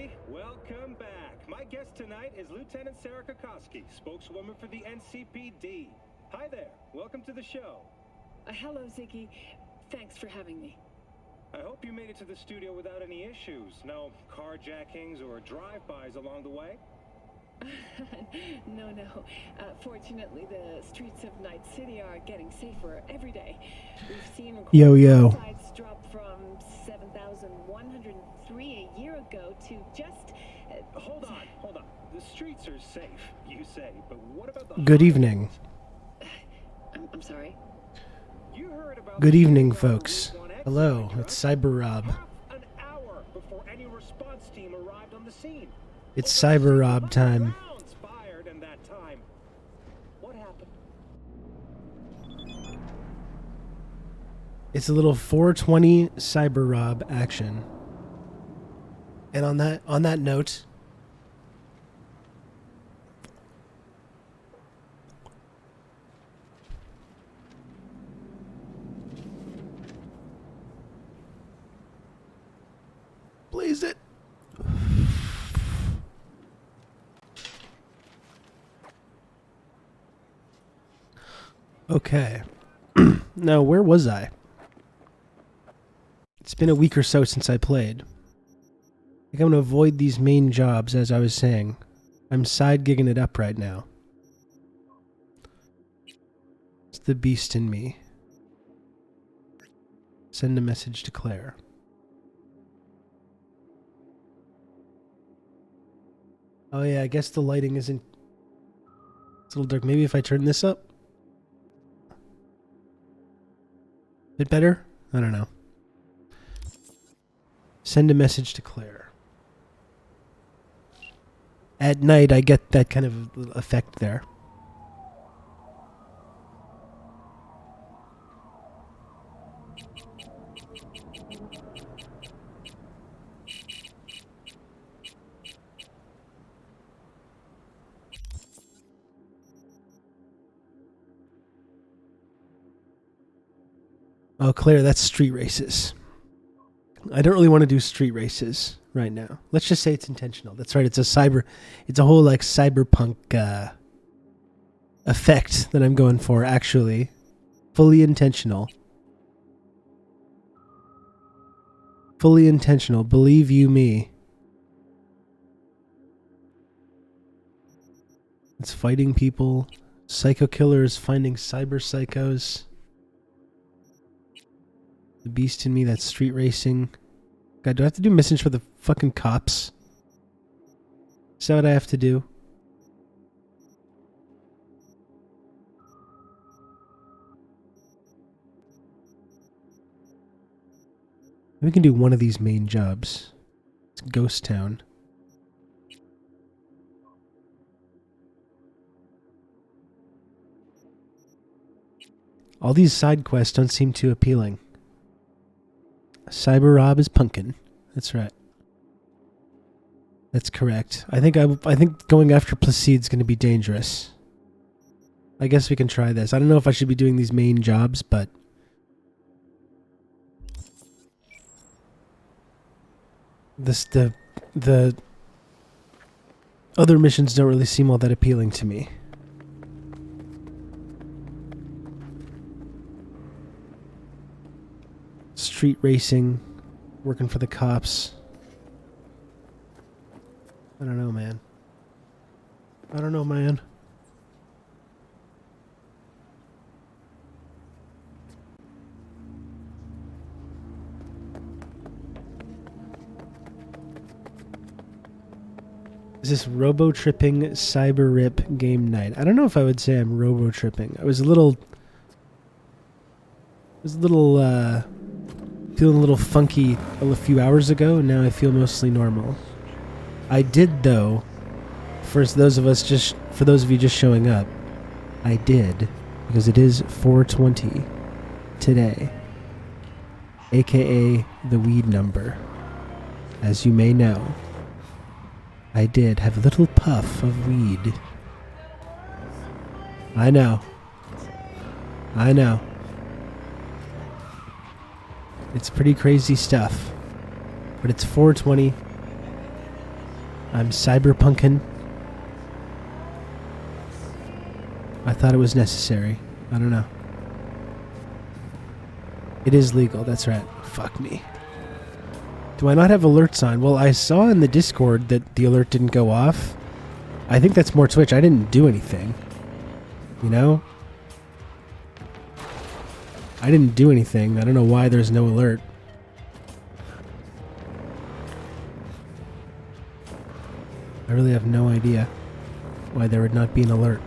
everybody. Welcome back. My guest tonight is Lieutenant Sarah Kokoski, spokeswoman for the NCPD. Hi there. Welcome to the show. Hello, Ziggy. Thanks for having me. I hope you made it to the studio without any issues. No carjackings or drive-bys along the way? No. Fortunately, the streets of Night City are getting safer every day. We've seen homicides drop from 7,103 a year ago to just... Hold on. The streets are safe, you say, but what about the... Good evening. I'm sorry? You heard about... Good evening, folks. Hello, it's CYBERROB. An hour before any response team arrived on the scene. It's CYBERROB time. Rounds fired in that time. What happened? It's a little 420 CYBERROB action. And on that note, blaze it. Okay. Now, where was I? It's been a week or so since I played. I think I'm going to avoid these main jobs, as I was saying. I'm side gigging it up right now. It's the beast in me. Send a message to Claire. Oh yeah, I guess the lighting isn't... It's a little dark. Maybe if I turn this up? Bit better? I don't know. Send a message to Claire. At night, I get that kind of effect there. Oh, Claire, that's street races. I don't really want to do street races right now. Let's just say it's intentional. That's right. It's a whole like cyberpunk effect that I'm going for, actually. Fully intentional. Fully intentional. Believe you me. It's fighting people. Psycho killers finding cyber psychos. The beast in me, that's street racing. God, do I have to do missions for the fucking cops? Is that what I have to do? We can do one of these main jobs. It's Ghost Town. All these side quests don't seem too appealing. CYBERROB is punkin'. That's right. That's correct. I think going after Placide's going to be dangerous. I guess we can try this. I don't know if I should be doing these main jobs, but the other missions don't really seem all that appealing to me. Street racing, working for the cops. I don't know, man. Is this robo-tripping cyber-rip game night? I don't know if I would say I'm robo-tripping. I was a little feeling a little funky a few hours ago, and now I feel mostly normal. I did, though, for those of you just showing up, I did, because it is 420 today, aka the weed number. As you may know, I did have a little puff of weed. I know. It's pretty crazy stuff. But it's 420. I'm cyberpunkin'. I thought it was necessary. I don't know. It is legal, that's right. Fuck me. Do I not have alerts on? Well, I saw in the Discord that the alert didn't go off. I think that's more Twitch. I didn't do anything. You know? I didn't do anything. I don't know why there's no alert. I really have no idea why there would not be an alert.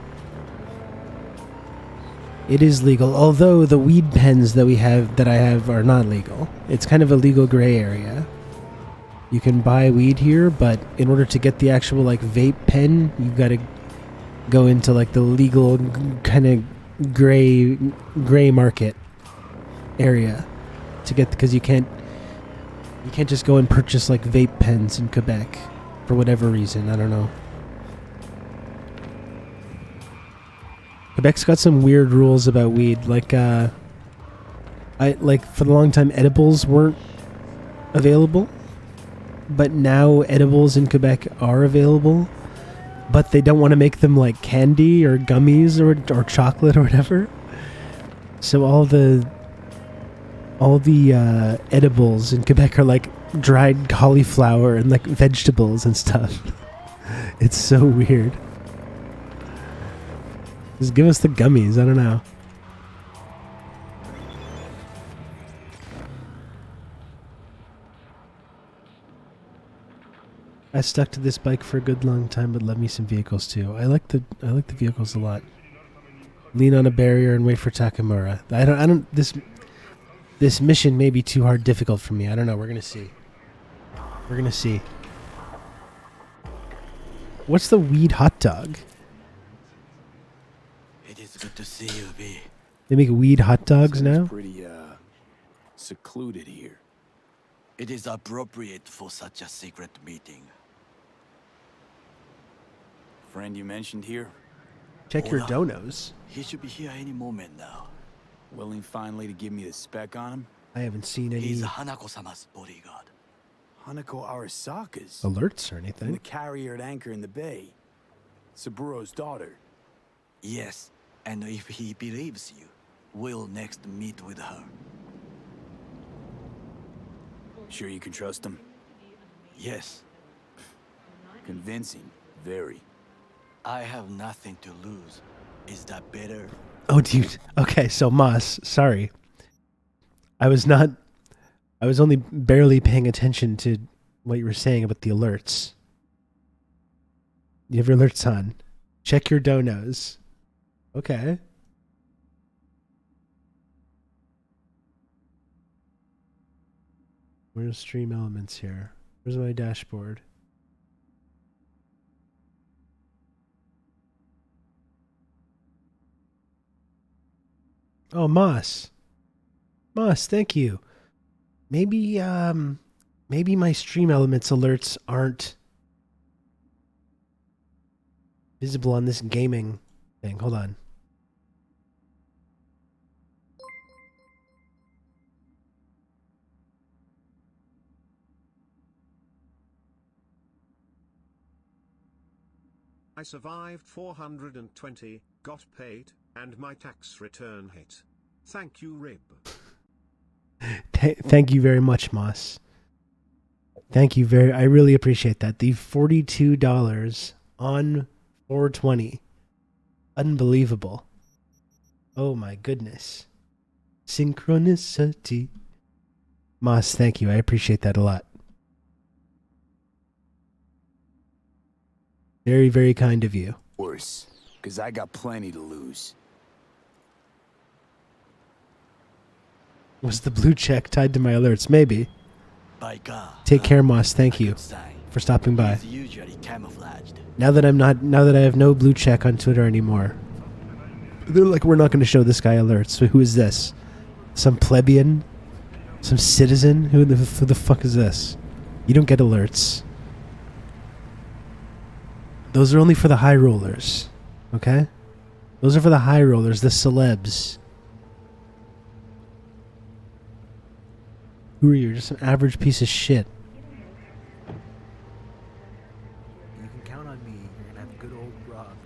It is legal, although the weed pens that I have are not legal. It's kind of a legal gray area. You can buy weed here, but in order to get the actual like vape pen, you've got to go into like the legal kind of gray market area to get, because you can't just go and purchase like vape pens in Quebec for whatever reason. I don't know. Quebec's got some weird rules about weed. Like, for the long time, edibles weren't available, but now edibles in Quebec are available, but they don't want to make them like candy or gummies or chocolate or whatever. So all the edibles in Quebec are like dried cauliflower and like vegetables and stuff. It's so weird. Just give us the gummies, I don't know. I stuck to this bike for a good long time, but love me some vehicles too. I like the vehicles a lot. Lean on a barrier and wait for Takamura. This mission may be too hard, difficult for me. I don't know. We're gonna see. We're gonna see. What's the weed hot dog? It is good to see you, B. They make weed hot dogs now? Pretty secluded here. It is appropriate for such a secret meeting. Friend you mentioned here? Check your donos. He should be here any moment now. Willing finally to give me the spec on him? I haven't seen any He's Hanako-sama's bodyguard. Hanako Arasaka's? alerts or And the anything. carrier at anchor in the bay. CYBERROB's daughter. Yes, and if he believes you, we'll next meet with her. Sure you can trust him? Yes, Convincing. Very. I have nothing to lose. Is that better? Oh, dude. Okay, so Moss, sorry. I was only barely paying attention to what you were saying about the alerts. You have your alerts on. Check your donos. Okay. Where's stream elements here? Where's my dashboard? Oh, Moss. Moss, thank you. Maybe my stream elements alerts aren't visible on this gaming thing. Hold on. I survived 420, got paid, and my tax return hit. Thank you, Rib. Thank you very much, Moss. Thank you I really appreciate that. The $42 on 420. Unbelievable. Oh my goodness. Synchronicity. Moss, thank you. I appreciate that a lot. Very, very kind of you. Worse. Because I got plenty to lose. Was the blue check tied to my alerts? Maybe. By God. Take care, Moss. Thank you for stopping by. He's usually camouflaged. Now that I have no blue check on Twitter anymore. They're like, we're not going to show this guy alerts. So who is this? Some plebeian? Some citizen? Who the fuck is this? You don't get alerts. Those are only for the high rollers. Okay? Those are for the high rollers, the celebs. Who are you? You're just an average piece of shit.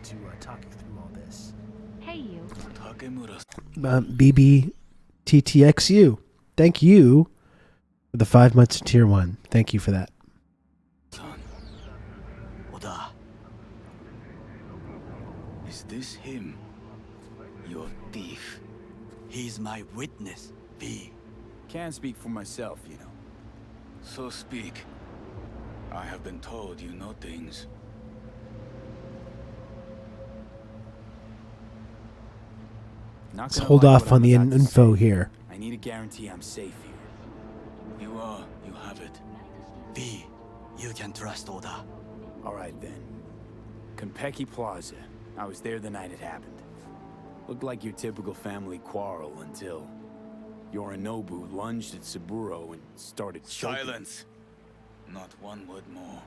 to talk through all this. Hey, you. Takemura. BBTTXU. Thank you for the 5 months of Tier 1. Thank you for that. Oda. Is this him? Your thief. He's my witness, V. Can't speak for myself, you know. So speak. I have been told you know things. Let's hold off on the info here. I need a guarantee I'm safe here. You have it. V, you can trust Oda. All right then. Konpeki Plaza. I was there the night it happened. Looked like your typical family quarrel until Yorinobu lunged at Saburo and started choking. Silence. Not one word more.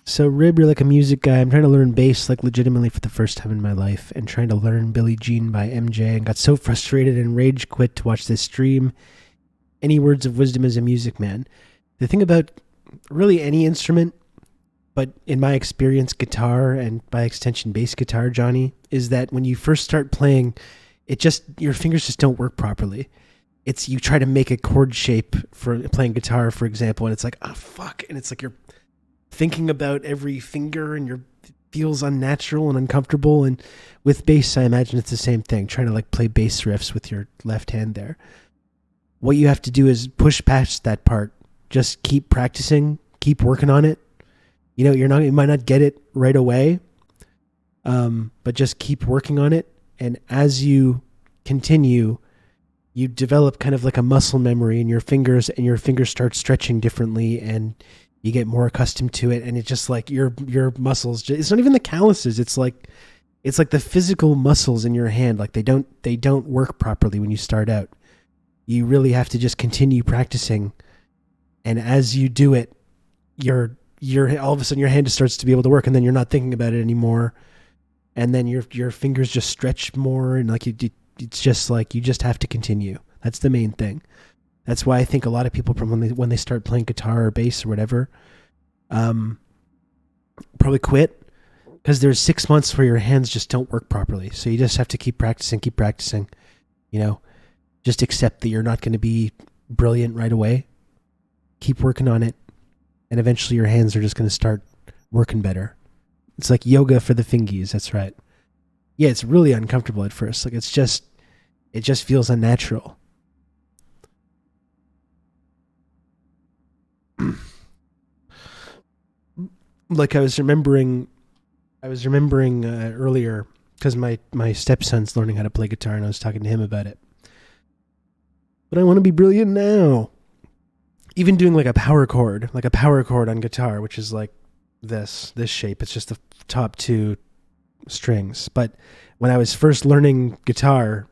So, Rib, you're like a music guy. I'm trying to learn bass, like, legitimately for the first time in my life, and trying to learn Billie Jean by MJ, and got so frustrated and rage quit to watch this stream. Any words of wisdom as a music man? The thing about really any instrument, but in my experience, guitar, and by extension, bass guitar, Johnny, is that when you first start playing, your fingers just don't work properly. You try to make a chord shape for playing guitar, for example, and it's like, oh, fuck, and it's like you're thinking about every finger and it feels unnatural and uncomfortable. And with bass, I imagine it's the same thing, trying to like play bass riffs with your left hand there. What you have to do is push past that part. Just keep practicing, keep working on it. You know, you might not get it right away, but just keep working on it. And as you continue, you develop kind of like a muscle memory in your fingers, and your fingers start stretching differently, and you get more accustomed to it. And it's just like your muscles, it's not even the calluses. It's like the physical muscles in your hand. Like they don't work properly when you start out. You really have to just continue practicing. And as you do it, your all of a sudden your hand just starts to be able to work, and then you're not thinking about it anymore. And then your fingers just stretch more, and like it's just like you just have to continue. That's the main thing. That's why I think a lot of people when they start playing guitar or bass or whatever, probably quit, because there's 6 months where your hands just don't work properly. So you just have to keep practicing. You know, just accept that you're not going to be brilliant right away. Keep working on it, and eventually your hands are just going to start working better. It's like yoga for the fingies. That's right. Yeah, it's really uncomfortable at first. Like it just feels unnatural. Like I was remembering earlier, because my stepson's learning how to play guitar, and I was talking to him about it. But I want to be brilliant now. Even doing like a power chord on guitar, which is like this shape. It's just the top two strings. But when I was first learning guitar,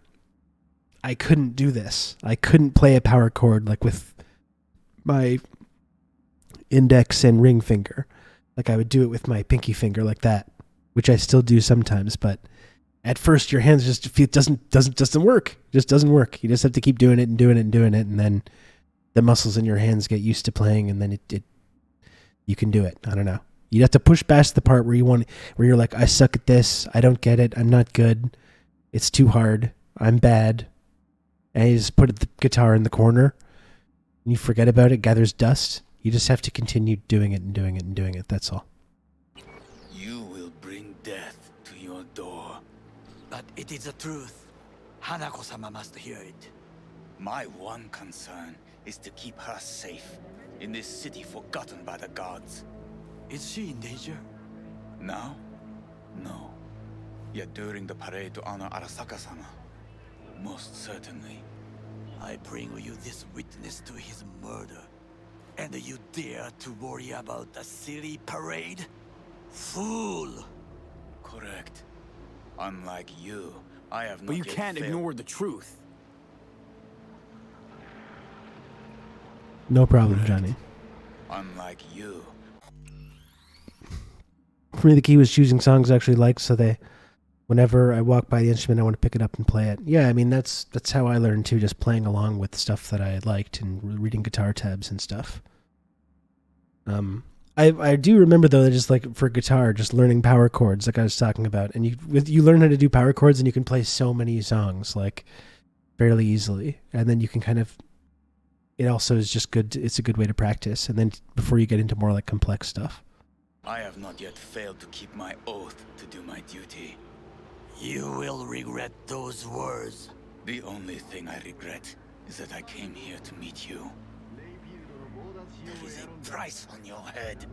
I couldn't do this. I couldn't play a power chord like with my index and ring finger. Like I would do it with my pinky finger like that, which I still do sometimes. But at first, your hands just feel doesn't work. It just doesn't work. You just have to keep doing it, and then the muscles in your hands get used to playing, and then you can do it. I don't know. You have to push past the part where you're like, I suck at this. I don't get it. I'm not good. It's too hard. I'm bad. And you just put the guitar in the corner, and you forget about it. Gathers dust. You just have to continue doing it and doing it and doing it. That's all. You will bring death to your door. But it is the truth. Hanako-sama must hear it. My one concern is to keep her safe in this city forgotten by the gods. Is she in danger? Now? No. Yet during the parade to honor Arasaka-sama, most certainly. I bring you this witness to his murder. And you dare to worry about a silly parade? Fool! Correct. Unlike you, I have not But you yet can't failed. ignore the truth. No problem, Johnny. Unlike you. For me, the key was choosing songs I actually liked, so whenever I walk by the instrument, I want to pick it up and play it. Yeah, I mean, that's how I learned too, just playing along with stuff that I liked and reading guitar tabs and stuff. I do remember though that just like for guitar, just learning power chords, like I was talking about, and you learn how to do power chords, and you can play so many songs like fairly easily, and then you can kind of. It also is just good. It's a good way to practice, and then before you get into more like complex stuff. I have not yet failed to keep my oath to do my duty. You will regret those words. The only thing I regret is that I came here to meet you. There is a price on your head.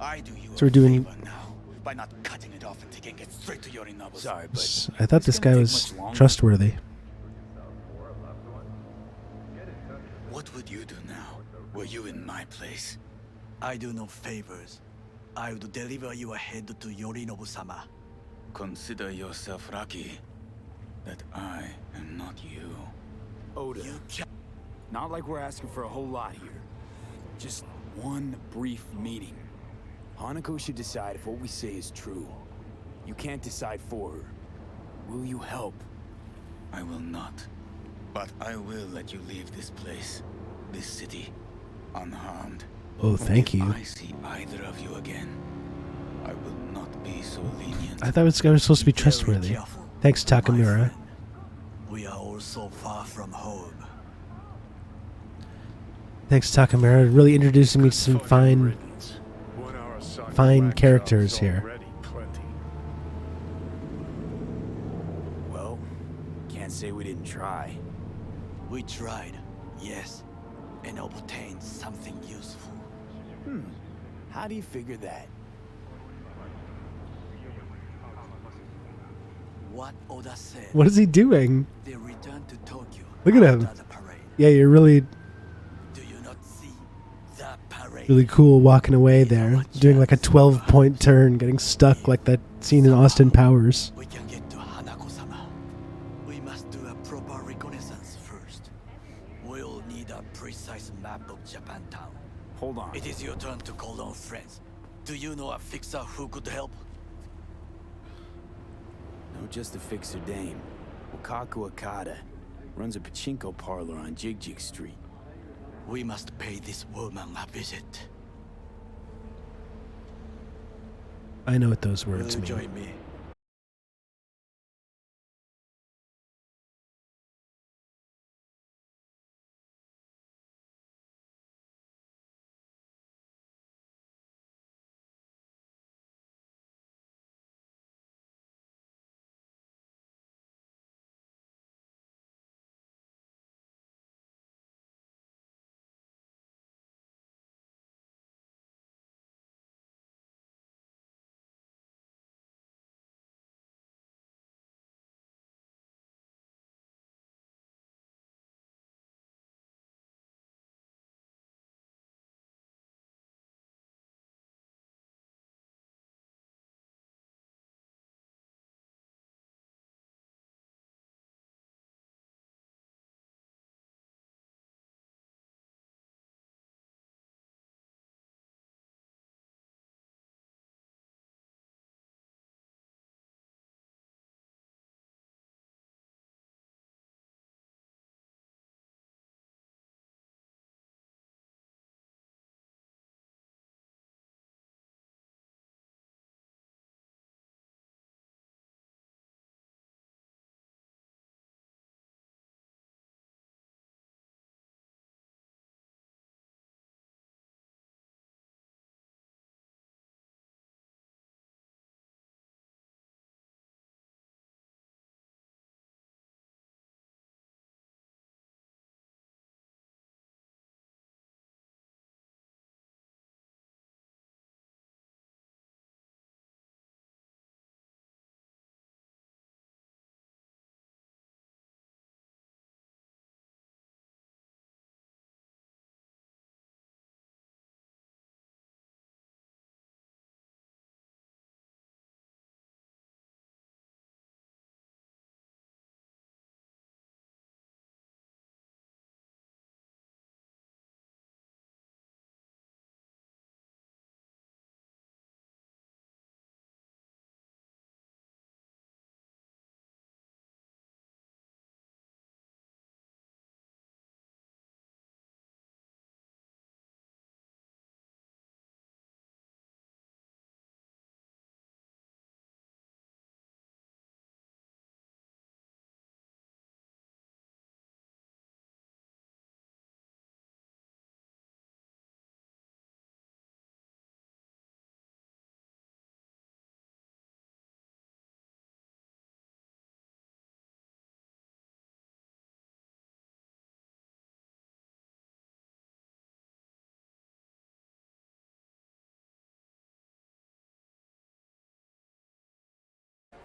I do you So we're a doing- favor now by not cutting it off and taking it straight to your Inabu. Sorry, but I thought this guy was trustworthy. What would you do now? Were you in my place? I do no favors. I would deliver you ahead to Yorinobu-sama. Consider yourself lucky that I am not you. Oda, not like we're asking for a whole lot here. Just one brief meeting. Hanako should decide if what we say is true. You can't decide for her. Will you help? I will not. But I will let you leave this place, this city, unharmed. Oh, thank you. If I see either of you again, I will not be so lenient. I thought this guy was supposed to be trustworthy. Thanks, Takamura. We are all so far from home. Thanks, Takamura. Really introducing me to some fine characters here. Well, can't say we didn't try. We tried, yes, and obtained something useful. How do you figure that? What Oda said. What is he doing? They returned to Tokyo. Look at him. after the parade. Yeah, you're really, Do you not see the parade? really cool walking away there. Doing like a 12-point turn, getting stuck like that scene in Austin Powers. We can get to Hanako-sama. We must do a proper reconnaissance first. We'll need a precise map of Japantown. Hold on. It is your turn to call on friends. Do you know a fixer who could help? No, just a fixer dame. Wakaku Akata runs a pachinko parlor on Jig Jig Street. We must pay this woman a visit. I know what those Will words you mean. join me?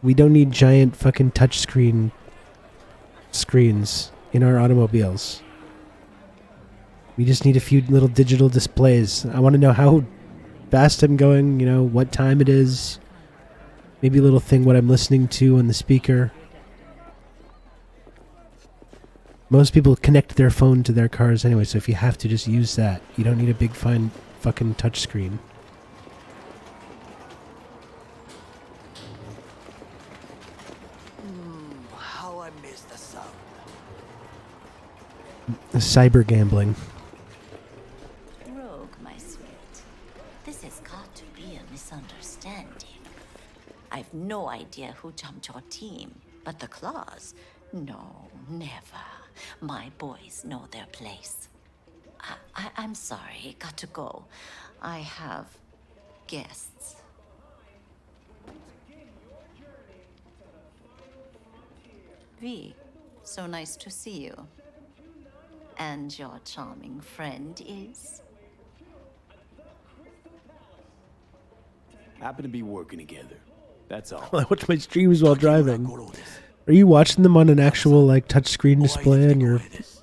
We don't need giant fucking touchscreen screens in our automobiles. We just need a few little digital displays. I want to know how fast I'm going, you know, what time it is. Maybe a little thing what I'm listening to on the speaker. Most people connect their phone to their cars anyway, so if you have to, just use that. You don't need a big fine fucking touchscreen. How I miss the sound. Cyber gambling. Rogue, my sweet. This has got to be a misunderstanding. I've no idea who jumped your team, but the claws? No, never. My boys know their place. I'm sorry, got to go. I have guests. V, so nice to see you. And your charming friend is? Happen to be working together. That's all. I watch my streams while driving. Are you watching them on an actual like touchscreen display on your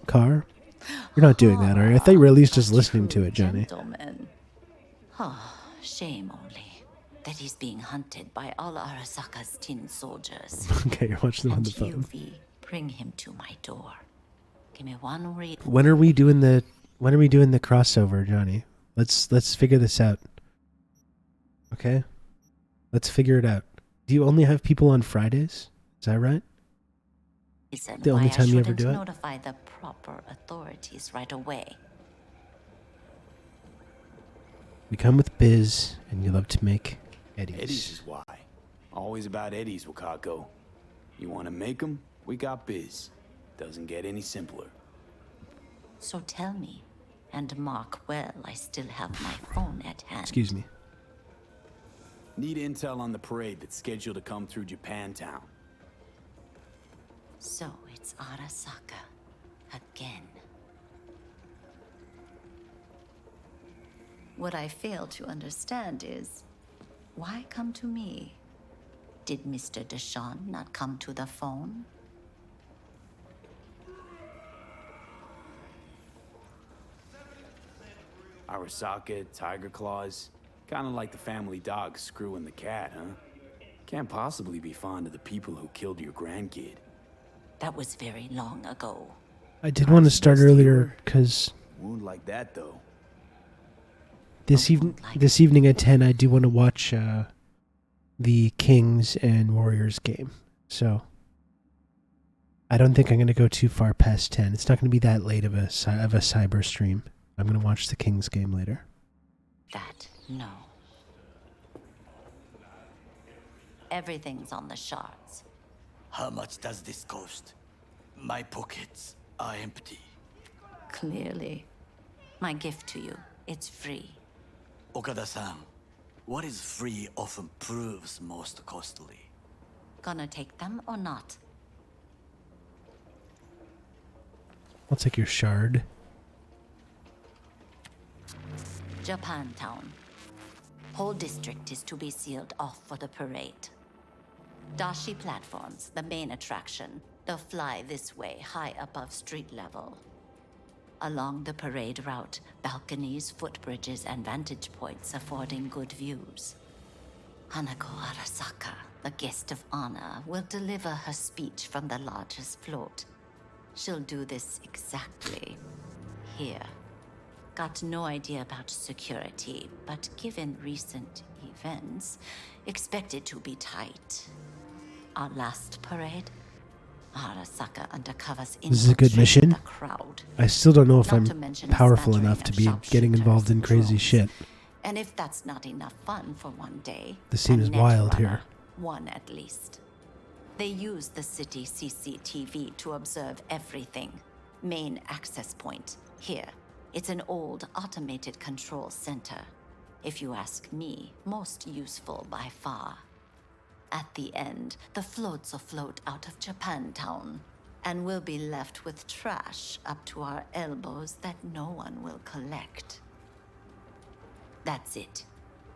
car? You're not doing that, are you? I thought you were at least just listening to it, Johnny. Gentleman. Oh, shame only that he's being hunted by all Arasaka's tin soldiers. Okay, you're watching them on the And you, phone. V, bring him to my door. Give me one read. When are we doing the crossover, Johnny? Let's figure this out. Okay? Let's figure it out. Do you only have people on Fridays? Is that right? The only time you ever do it? Notify the proper authorities right away. We come with Biz, and you love to make eddies. Eddies is why. Always about eddies, Wakako. You want to make them? We got Biz. Doesn't get any simpler. So tell me, and mark well I still have my phone at hand. Excuse me. Need intel on the parade that's scheduled to come through Japantown. So it's Arasaka again. What I fail to understand is, why come to me? Did Mr. Deshawn not come to the phone? Arasaka, Tiger Claws. Kind of like the family dog screwing the cat, huh? Can't possibly be fond of the people who killed your grandkid. That was very long ago. I did want to start earlier because Wound like that, though. this evening at 10, I do want to watch the Kings and Warriors game. So I don't think I'm going to go too far past 10. It's not going to be that late of a cyber stream. I'm going to watch the Kings game later. That, no. Everything's on the shards. How much does this cost? My pockets are empty. Clearly. My gift to you, it's free. Okada-san, what is free often proves most costly. Gonna take them or not? I'll take your shard. Japantown. Whole district is to be sealed off for the parade. Dashi platforms, the main attraction. They'll fly this way, high above street level. Along the parade route, balconies, footbridges, and vantage points affording good views. Hanako Arasaka, the guest of honor, will deliver her speech from the largest float. She'll do this exactly here. Got no idea about security, but given recent events, expected to be tight. Our last parade, Arasaka undercovers This is a good mission. the crowd. I still don't know if Not to I'm mention powerful spattering enough of to be getting sharpshooters involved in and crazy drones. shit. And if that's not enough fun for one day, This seems a net wild runner, here. one at least. They use the city CCTV to observe everything. Main access point, here. It's an old automated control center. If you ask me, most useful by far. At the end, the floats will float out of Japantown, and we'll be left with trash up to our elbows that no one will collect. That's it.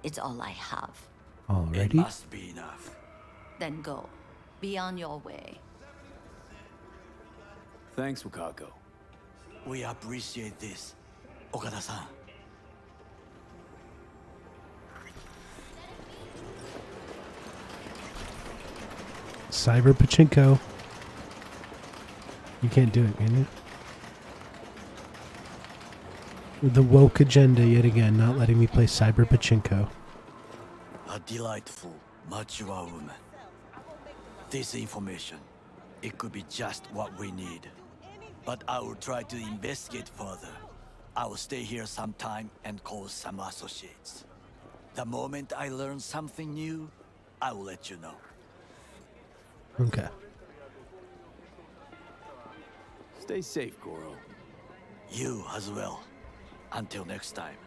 It's all I have. It Alrighty. must be enough. Then go. Be on your way. Thanks, Wakako. We appreciate this, Okada-san. Cyber Pachinko. You can't do it, can you? The woke agenda yet again, not letting me play Cyber Pachinko. A delightful, mature woman. This information, it could be just what we need. But I will try to investigate further. I will stay here some time and call some associates. The moment I learn something new, I will let you know. Okay. Stay safe, Goro. You as well. Until next time.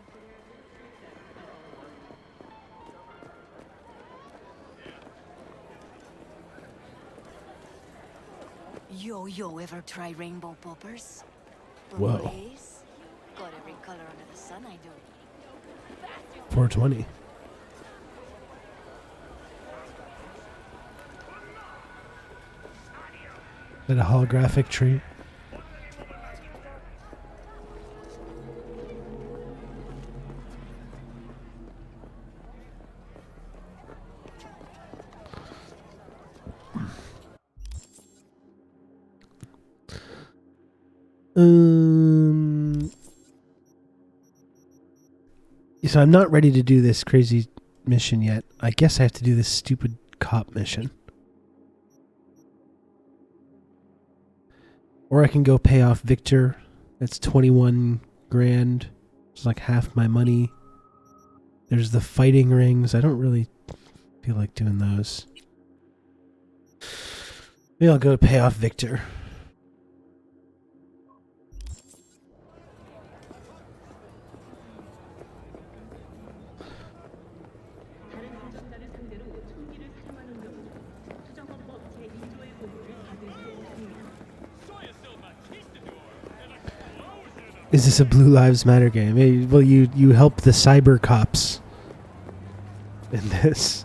Yo, ever try rainbow poppers? Whoa. Please? Got every color under the sun, I do. 420. Is that a holographic tree? So I'm not ready to do this crazy mission yet. I guess I have to do this stupid cop mission. Or I can go pay off Victor. That's 21 grand. It's like half my money. There's the fighting rings. I don't really feel like doing those. Maybe I'll go pay off Victor. Is this a Blue Lives Matter game? Hey, well, you help the cyber cops in this.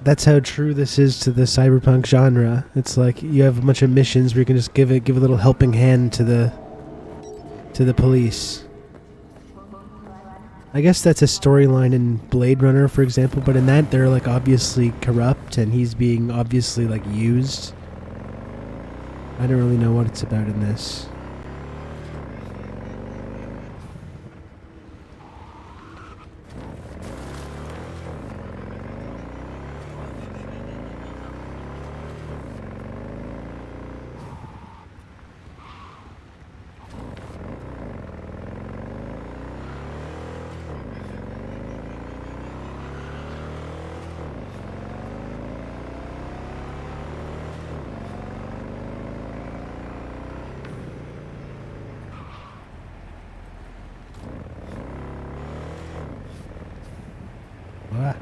That's how true this is to the cyberpunk genre. It's like you have a bunch of missions where you can just give a little helping hand to the police. I guess that's a storyline in Blade Runner, for example, but in that they're like obviously corrupt and he's being obviously like used. I don't really know what it's about in this. Ah.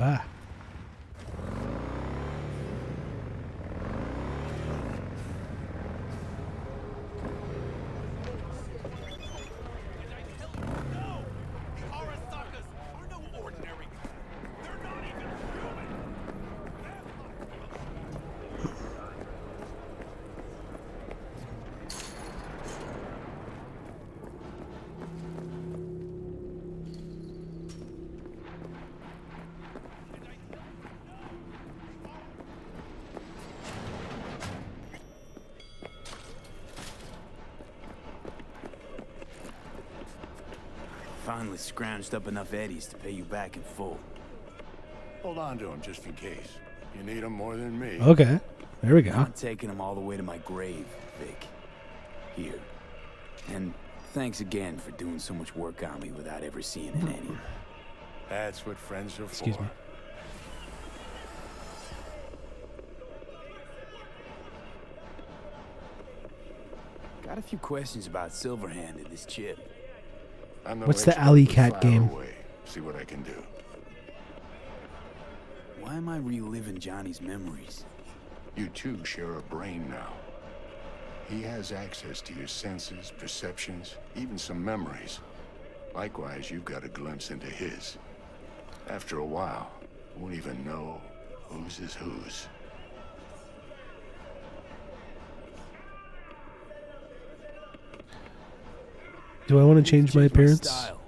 Ah. Finally scrounged up enough eddies to pay you back in full. Hold on to them just in case. You need them more than me. Okay. There we go. I'm taking them all the way to my grave, Vic. Here. And thanks again for doing so much work on me without ever seeing an any. That's what friends are Excuse for. me. Got a few questions about Silverhand and this chip. I'm no What's the expert, Alley but Cat fire game? away. See what I can do. Why am I reliving Johnny's memories? You two share a brain now. He has access to your senses, perceptions, even some memories. Likewise, you've got a glimpse into his. After a while, you won't even know whose is whose. Do I want to change my appearance? style.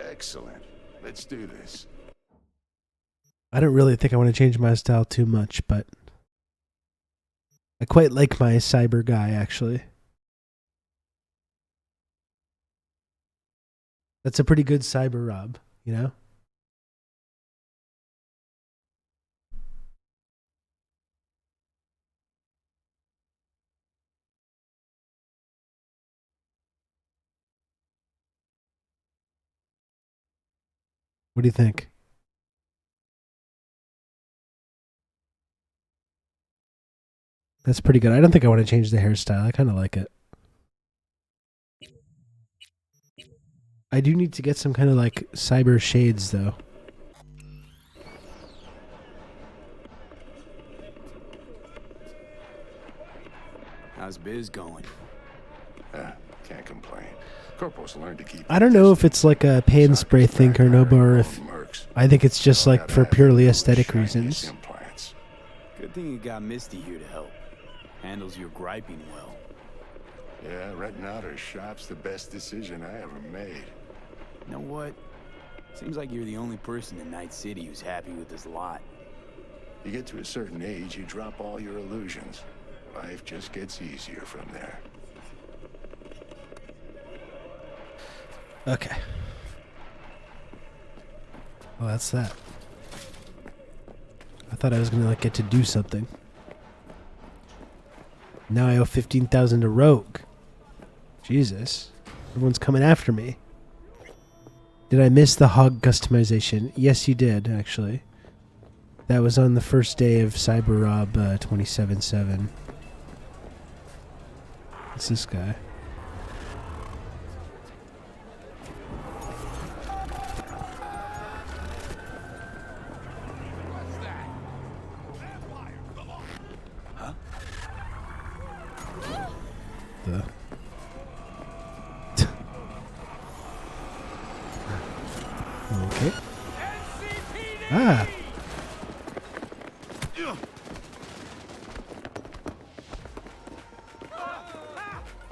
Excellent. Let's do this. I don't really think I want to change my style too much, but I quite like my cyber guy, actually. That's a pretty good CYBERROB, you know? What do you think? That's pretty good. I don't think I want to change the hairstyle. I kind of like it. I do need to get some kind of like cyber shades, though. How's biz going? Can't complain. Corporals learn to keep. I don't know if it's like a pay and spray thing or no, or if I think it's just like for purely aesthetic reasons. Implants. Good thing you got Misty here to help. Handles your griping well. Yeah, renting out her shop's the best decision I ever made. You know what? Seems like you're the only person in Night City who's happy with this lot. You get to a certain age, you drop all your illusions. Life just gets easier from there. Okay. Well, that's that. I thought I was gonna like get to do something. Now I owe 15,000 to Rogue. Jesus, everyone's coming after me. Did I miss the hog customization? Yes, you did, actually. That was on the first day of CYBERROB 27/7. It's this guy. Okay. Ah.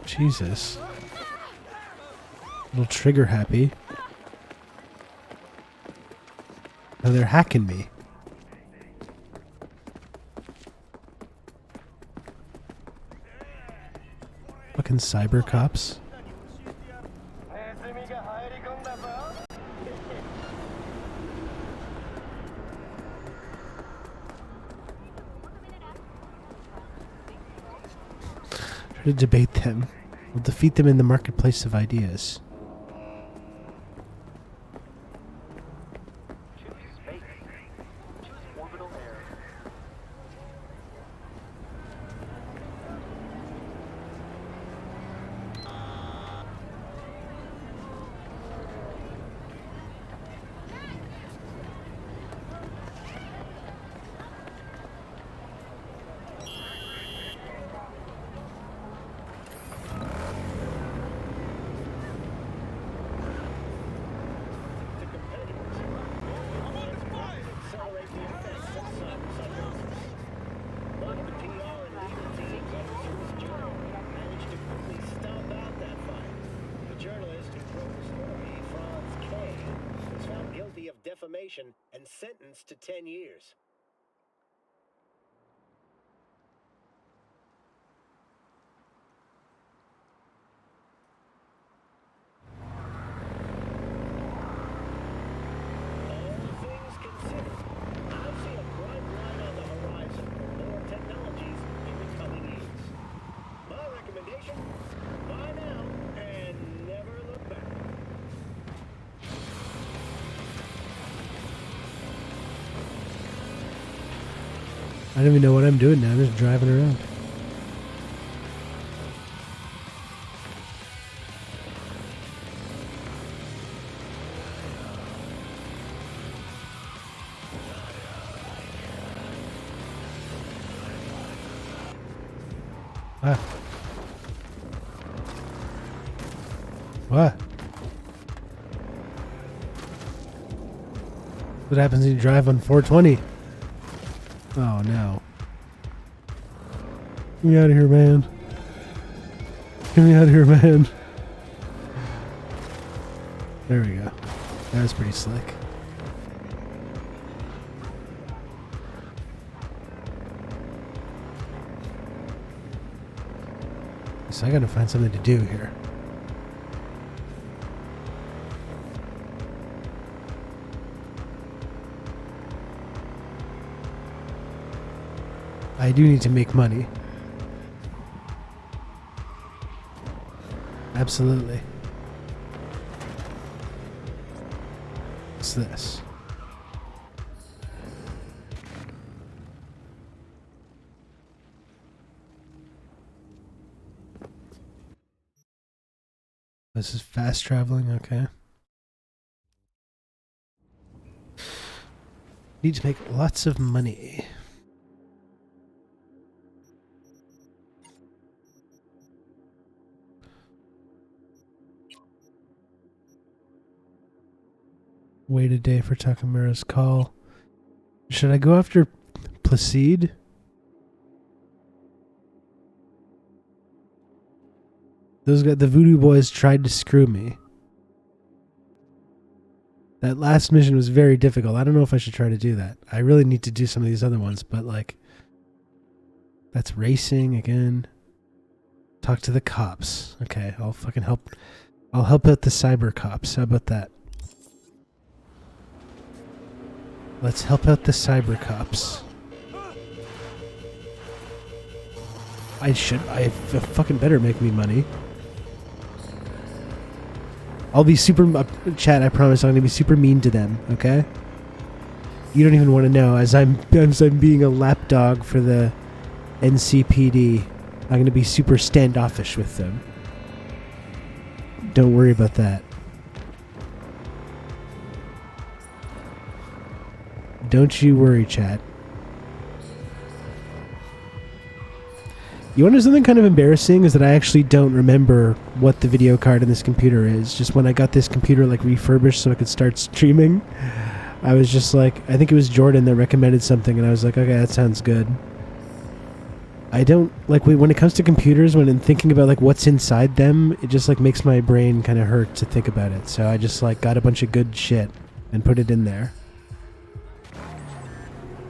Jesus. A little trigger happy. Now they're hacking me. Fucking cyber cops. Try to debate them. We'll defeat them in the marketplace of ideas. Defamation and sentenced to 10 years. All things considered, I see a bright line on the horizon for more technologies in the coming years. My recommendation, buy now and never look back. I don't even know what I'm doing now. I'm just driving around. Ah. What? What happens when you drive on 420? Oh no. Get me out of here, man. Get me out of here, man. There we go. That was pretty slick. So I gotta find something to do here. I do need to make money. Absolutely. What's this? This is fast traveling, okay. Need to make lots of money. Wait a day for Takamura's call. Should I go after Placide? Those guys, the Voodoo Boys, tried to screw me. That last mission was very difficult. I don't know if I should try to do that. I really need to do some of these other ones, but like, that's racing again. Talk to the cops. Okay, I'll fucking help. I'll help out the cyber cops. How about that? Let's help out the cyber cops. I fucking better make me money. I'll be super, chat, I promise I'm going to be super mean to them, okay? You don't even want to know, as I'm being a lapdog for the NCPD, I'm going to be super standoffish with them. Don't worry about that. Don't you worry, chat. You want to know something kind of embarrassing is that I actually don't remember what the video card in this computer is. Just when I got this computer like refurbished so I could start streaming, I was just like, I think it was Jordan that recommended something and I was like, okay, that sounds good. I don't, like, when it comes to computers, when I'm thinking about like what's inside them, it just like makes my brain kind of hurt to think about it. So I just like got a bunch of good shit and put it in there.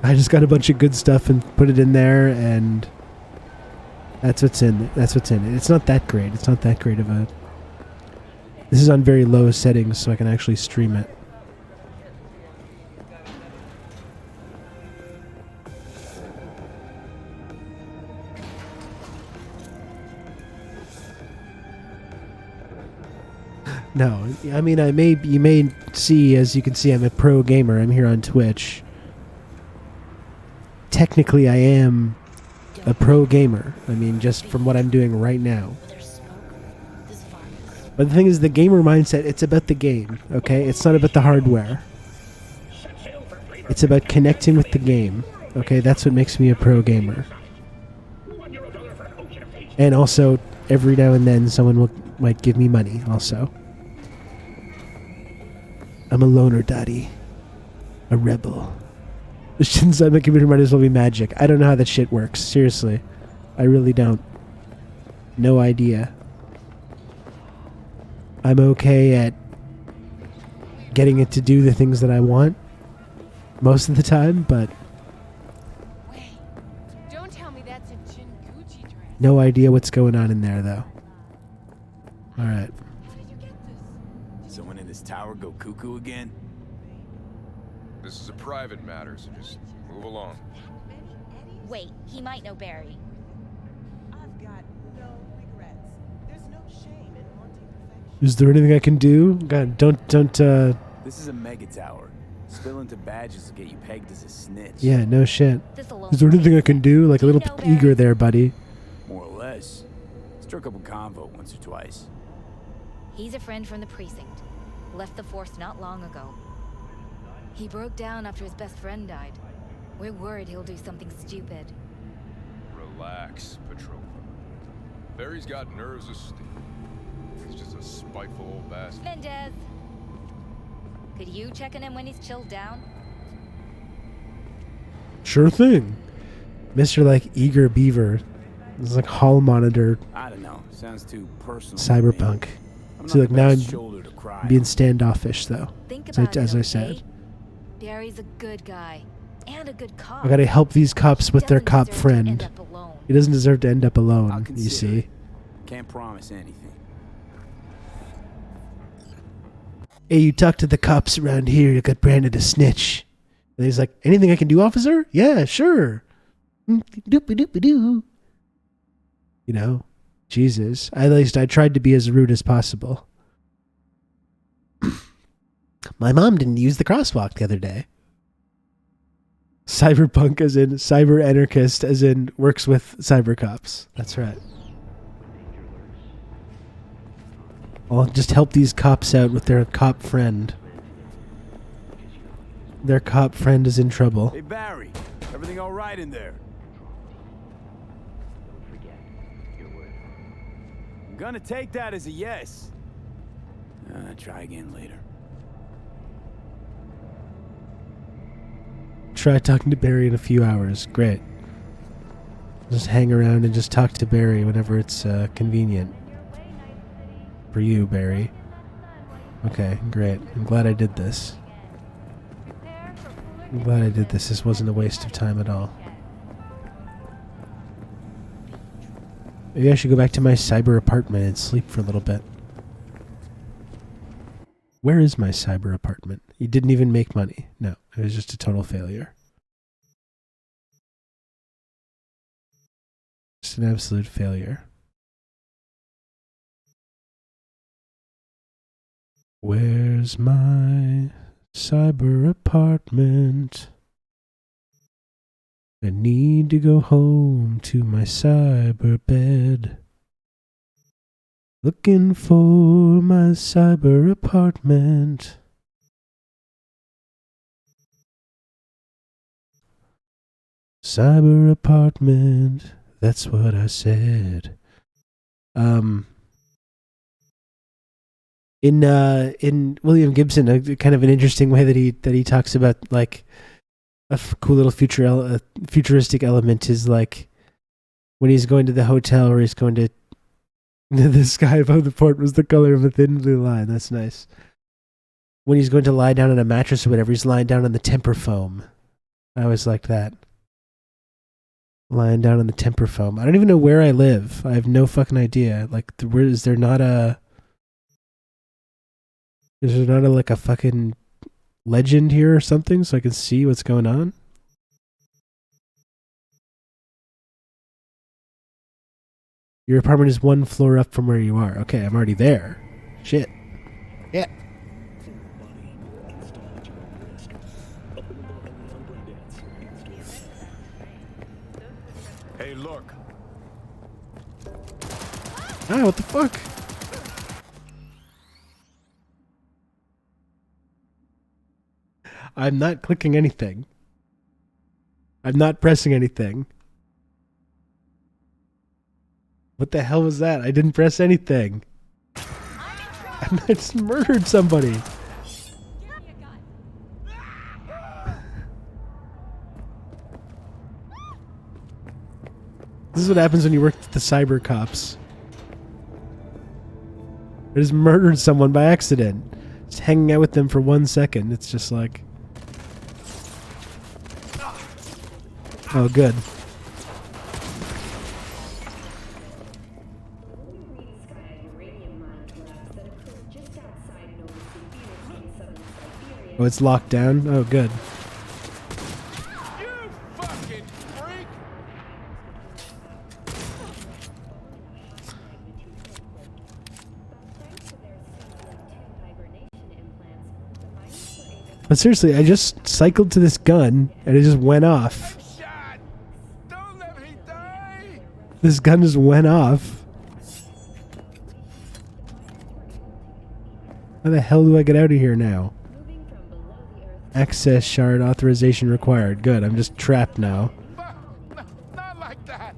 I just got a bunch of good stuff and put it in there, and that's what's in it. That's what's in it. It's not that great. It's not that great of a... This is on very low settings, so I can actually stream it. No, I mean, you may see, as you can see, I'm a pro gamer. I'm here on Twitch. Technically, I am a pro gamer. I mean, just from what I'm doing right now. But the thing is, the gamer mindset, it's about the game, okay? It's not about the hardware. It's about connecting with the game, okay? That's what makes me a pro gamer. And also, every now and then, someone might give me money, also. I'm a loner daddy. A rebel. The shit inside my computer might as well be magic. I don't know how that shit works. Seriously. I really don't. No idea. I'm okay at getting it to do the things that I want most of the time, but Wait, don't tell me that's a Jinguchi dress. no idea what's going on in there, though. Alright. How did you get this? Someone in this tower go cuckoo again? This is a private matter, so just move along. Wait, he might know Barry. I've got no regrets. There's no shame in wanting perfection. Is there anything I can do? God, don't, This is a mega tower. Spilling to badges will get you pegged as a snitch. Yeah, no shit. This'll Is there anything I can do? Like a little eager there, buddy. More or less. Struck up a convo once or twice. He's a friend from the precinct. Left the force not long ago. He broke down after his best friend died. We're worried he'll do something stupid. Relax, Petrova. Barry's got nerves of steel. He's just a spiteful old bastard. Mendez! Could you check on him when he's chilled down? Sure thing. Mr. like eager beaver. This is like hall monitor. I don't know. Sounds too personal. Cyberpunk. So like now I'm being standoffish though. Think So, about as it, I okay? said. Barry's a good guy. And a good cop. I gotta help these cops with their cop deserve to end friend. up alone. He doesn't deserve to end up I'll alone, you consider see. it. Can't promise anything. Hey, you talk to the cops around here, you got branded a snitch. And he's like, anything I can do, officer? Yeah, sure. Doopy-doopy-doo. You know, Jesus. At least I tried to be as rude as possible. My mom didn't use the crosswalk the other day. Cyberpunk as in cyber anarchist as in works with cyber cops. That's right. I'll just help these cops out with their cop friend. Their cop friend is in trouble. Hey, Barry. Everything all right in there? I'm gonna take that as a yes. Try again later. Try talking to Barry in a few hours. Great. Just hang around and just talk to Barry whenever it's convenient. For you, Barry. Okay, great. I'm glad I did this. I'm glad I did this. This wasn't a waste of time at all. Maybe I should go back to my cyber apartment and sleep for a little bit. Where is my cyber apartment? It didn't even make money. No, it was just a total failure. Just an absolute failure. Where's my cyber apartment? I need to go home to my cyber bed. Looking for my cyber apartment. Cyber apartment, that's what I said. In William Gibson, a kind of an interesting way that he talks about like a cool little futuristic element is like when he's going to the hotel or he's going to the sky above the port was the color of a thin blue line. That's nice. When he's going to lie down on a mattress or whatever, he's lying down on the temper foam. I always liked that. Lying down on the temper foam. I don't even know where I live. I have no fucking idea. Like, is there not a like a fucking legend here or something so I can see what's going on? Your apartment is one floor up from where you are. Okay, I'm already there. Shit. Yeah. Hey, look. Ah, what the fuck? I'm not clicking anything. I'm not pressing anything. What the hell was that? I didn't press anything. I just murdered somebody. This is what happens when you work with the cyber cops. I just murdered someone by accident. Just hanging out with them for 1 second. It's just like... Oh, good. Oh, it's locked down? Oh, good. You fucking freak! But seriously, I just cycled to this gun and it just went off. This gun just went off. How the hell do I get out of here now? Access shard authorization required. Good, I'm just trapped now. Not like that.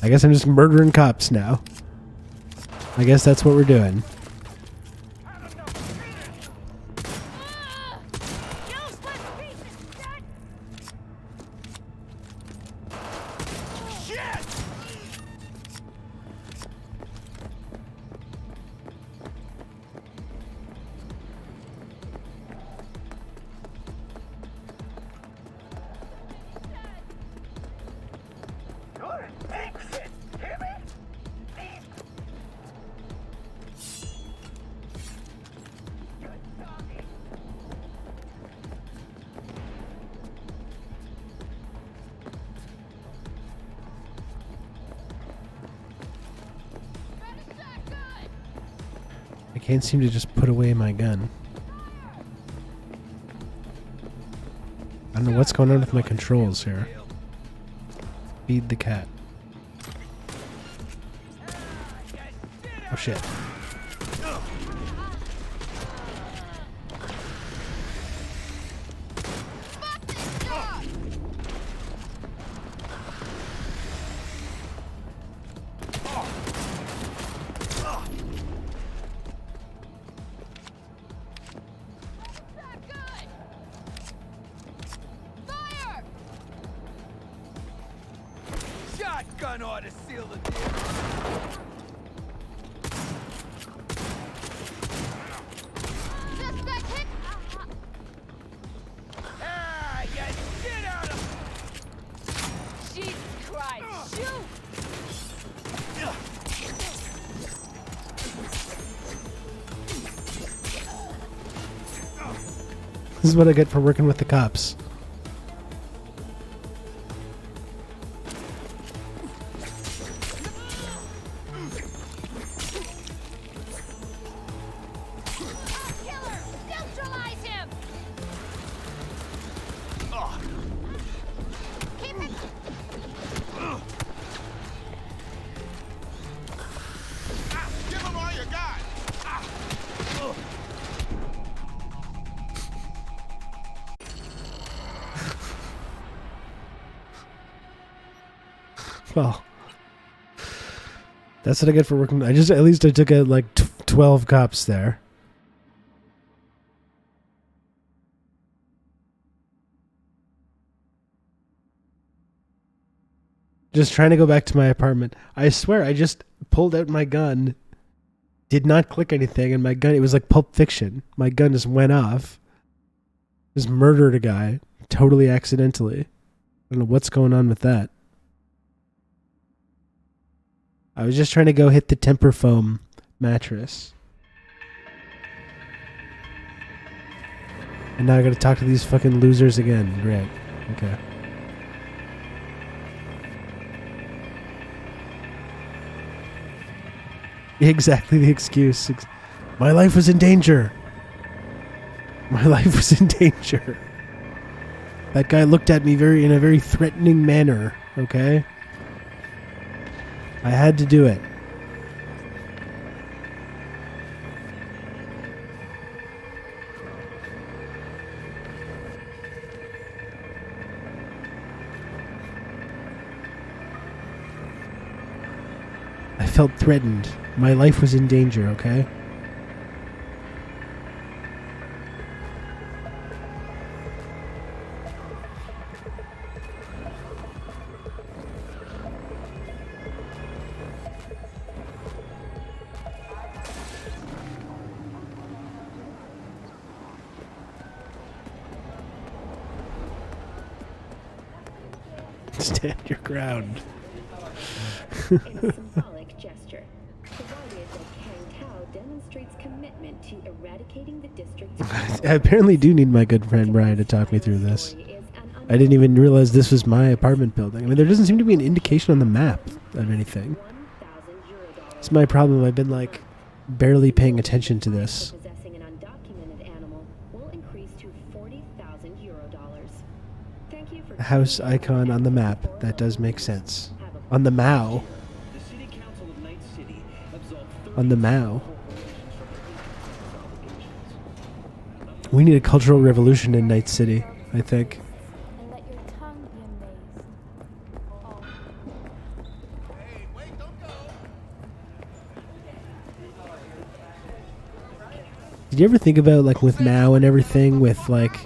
I guess I'm just murdering cops now. I guess that's what we're doing. I can't seem to just put away my gun. I don't know what's going on with my controls here. Feed the cat. Oh shit. Shotgun ought to seal the deal. Suspect hit. Ah, you get out of. Jesus Christ! Shoot! This is what I get for working with the cops. Well, that's what I get for working. At least I took out like 12 cops there. Just trying to go back to my apartment. I swear I just pulled out my gun, did not click anything, and my gun, it was like Pulp Fiction. My gun just went off. Just murdered a guy totally accidentally. I don't know what's going on with that. I was just trying to go hit the temper foam mattress. And now I gotta talk to these fucking losers again. Great. Okay. Exactly the excuse. My life was in danger. My life was in danger. That guy looked at me in a very threatening manner, okay? I had to do it. I felt threatened. My life was in danger, okay? Stand your ground. In a symbolic gesture, the Warriors of Kang Tao demonstrates commitment to eradicating the district's... I apparently do need my good friend Brian to talk me through this. I didn't even realize this was my apartment building. I mean, there doesn't seem to be an indication on the map of anything. It's my problem. I've been like barely paying attention to this. Possessing an undocumented animal will increase to 40,000 euro dollars. Thank you for A house icon on the map. That does make sense. On the Mao. The City Council of Night City absolved 30 On the Mao. corporations from their obligations. We need a cultural revolution in Night City, I think. And let your tongue be amazed. Oh. Did you ever think about like with Mao and everything, with like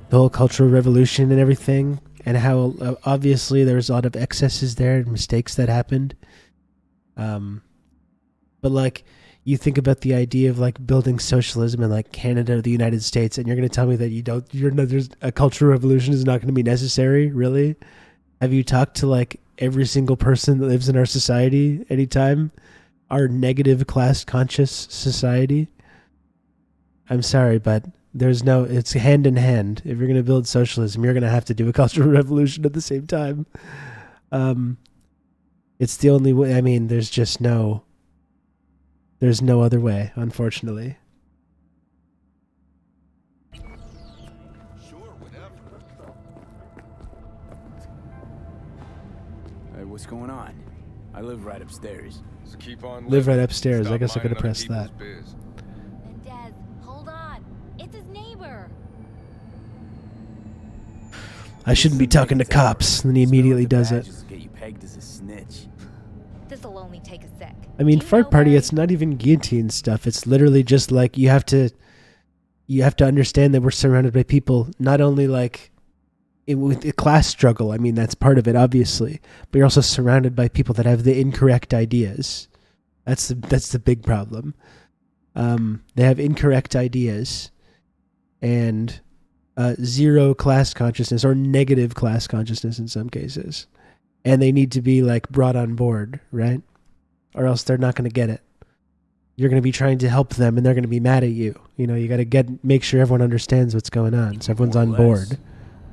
the whole cultural revolution and everything, and how obviously there's a lot of excesses there and mistakes that happened. But like you think about the idea of like building socialism in like Canada or the United States, and you're going to tell me that there's a cultural revolution is not going to be necessary. Really? Have you talked to like every single person that lives in our society anytime? Our negative class conscious society? I'm sorry, but it's hand in hand. If you're going to build socialism, you're going to have to do a cultural revolution at the same time. It's the only way. I mean, there's no other way, unfortunately. Sure, whatever. Hey, what's going on? I live right upstairs. Just keep on Live living. right upstairs. Stop I guess I could have minding other pressed that. people's biz. Mendez, hold on. It's his neighbor. I shouldn't be talking to cops. And then he immediately does it. Just get you pegged as a snitch. This'll only take a sec. I mean, Do you fart know party, Barry? it's not even guillotine stuff. It's literally just like you have to understand that we're surrounded by people, not only like with a class struggle. I mean, that's part of it, obviously, but you're also surrounded by people that have the incorrect ideas. That's the big problem. They have incorrect ideas and zero class consciousness or negative class consciousness in some cases. And they need to be like brought on board, right? Or else they're not going to get it. You're going to be trying to help them and they're going to be mad at you. You know, you got to make sure everyone understands what's going on. So everyone's on board.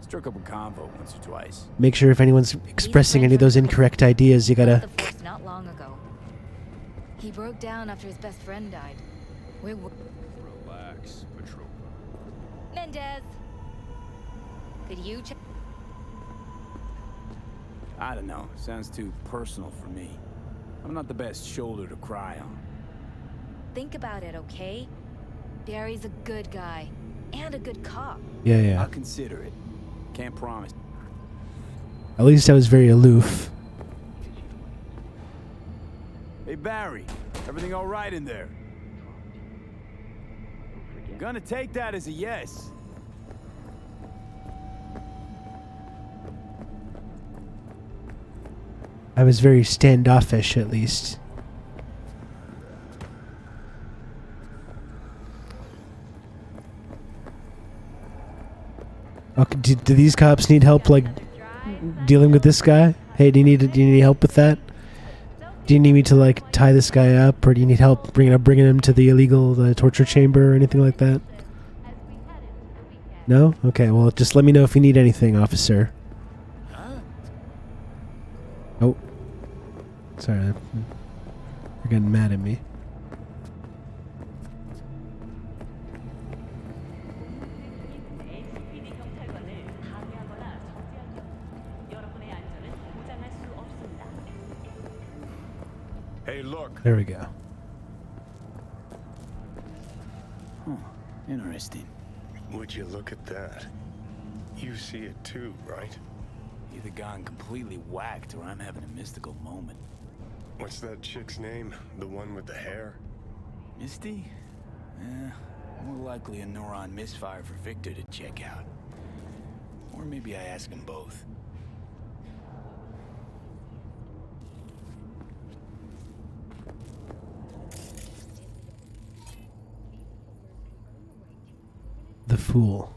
Struck up a convo once or twice. Make sure if anyone's expressing any of those incorrect ideas, you got to... The force not long ago. He broke down after his best friend died. Relax, Patrol. Mendez! Could you check? I don't know. Sounds too personal for me. I'm not the best shoulder to cry on. Think about it, okay? Barry's a good guy. And a good cop. Yeah. I'll consider it. Can't promise. At least I was very aloof. Hey, Barry. Everything all right in there? I'm gonna take that as a yes. I was very standoffish, at least. Okay, do these cops need help, like, dealing with this guy? Hey, do you need help with that? Do you need me to, like, tie this guy up, or do you need help bringing him to the illegal torture chamber or anything like that? No? Okay, well, just let me know if you need anything, officer. Oh. Sorry, you're getting mad at me. Hey, look. There we go. Huh. Interesting. Would you look at that? You see it too, right? Either gone completely whacked or I'm having a mystical moment. What's that chick's name? The one with the hair? Misty? More likely a neuron misfire for Victor to check out. Or maybe I ask them both. The Fool.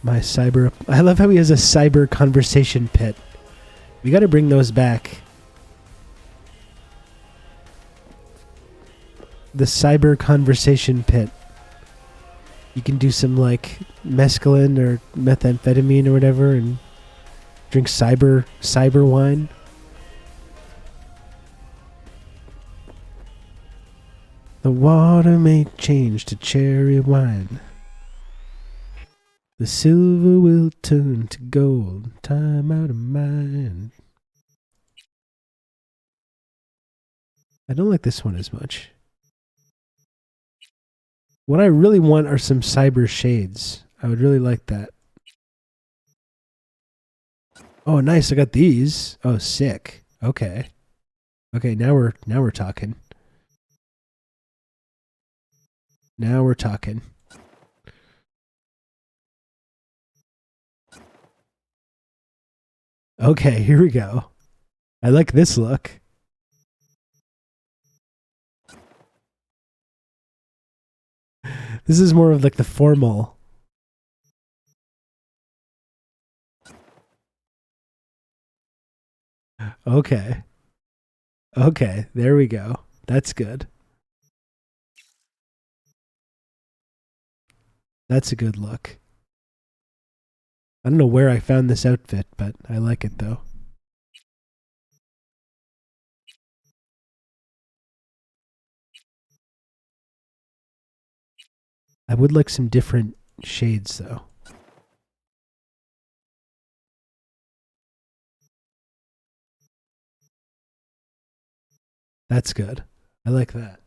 My cyber... I love how he has a cyber conversation pit. We got to bring those back. the cyber conversation pit. You can do some like mescaline or methamphetamine or whatever and drink cyber wine. The water may change to cherry wine. The silver will turn to gold. Time out of mind. I don't like this one as much. What I really want are some cyber shades. I would really like that. Oh, nice. I got these. Oh, sick. Okay. Okay, now we're talking. Now we're talking. Okay, here we go. I like this look. This is more of like the formal. Okay. Okay, there we go. That's good. That's a good look. I don't know where I found this outfit, but I like it though. I would like some different shades though. That's good. I like that.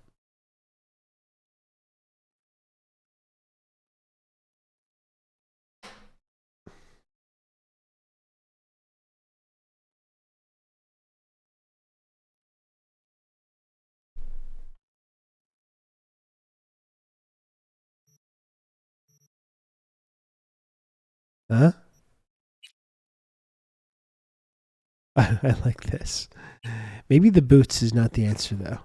Huh? I like this. Maybe the boots is not the answer though.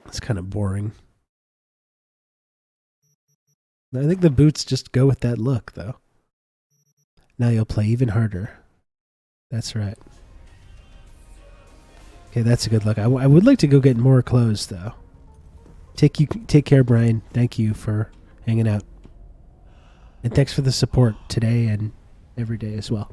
It's kind of boring. I think the boots just go with that look though. Now you'll play even harder. That's right. Okay, that's a good look. I would like to go get more clothes though. Take care, Brian. Thank you for hanging out. And thanks for the support today and every day as well.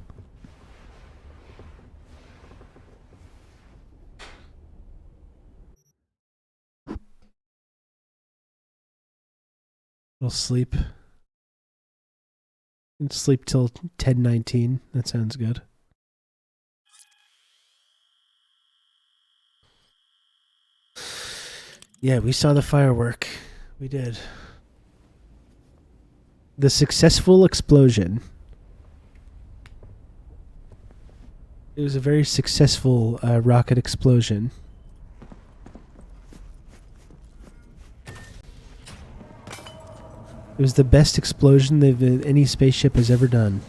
We'll sleep. And sleep till 10:19. That sounds good. Yeah, we saw the firework. We did. The successful explosion. It was a very successful rocket explosion. It was the best explosion any spaceship has ever done.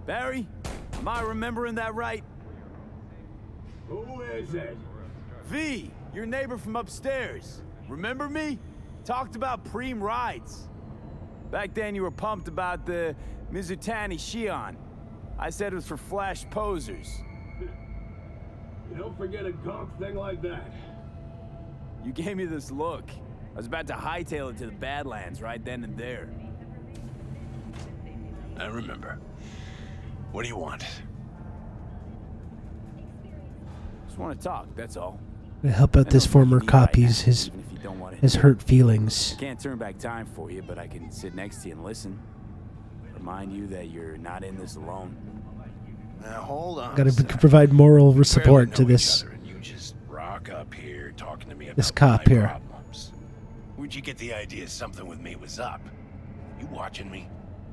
Barry, am I remembering that right? Who is it? V, your neighbor from upstairs. Remember me? Talked about preem rides. Back then you were pumped about the Mizutani Shion. I said it was for flash posers. You don't forget a gonk thing like that. You gave me this look. I was about to hightail it to the Badlands right then and there. I remember. What do you want? Just want to talk, that's all. To help out this former copy's his hurt feelings. Can't turn back time for you, but I can sit next to you and listen. Remind you that you're not in this alone. Now hold on. Got to provide moral support to this. You just rock up here talking to me about this cop my here. Problems. Where'd you get the idea something with me was up? You watching me?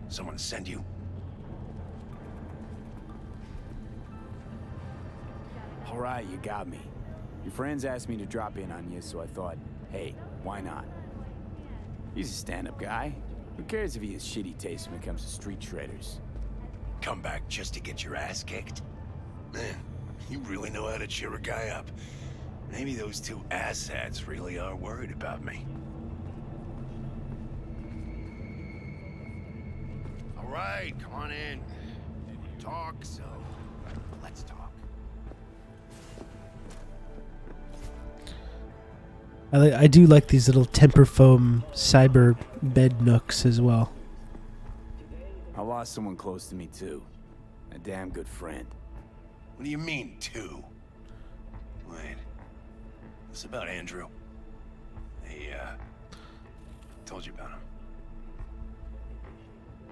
Someone send you? All right, you got me. Your friends asked me to drop in on you, so I thought, hey, why not? He's a stand-up guy. Who cares if he has shitty taste when it comes to street traders? Come back just to get your ass kicked? Man, you really know how to cheer a guy up. Maybe those two asshats really are worried about me. All right, come on in. They want to talk, so let's talk. I do like these little temper foam cyber bed nooks as well. I lost someone close to me too. A damn good friend. What do you mean, two? Wait. This about Andrew? Hey, told you about him.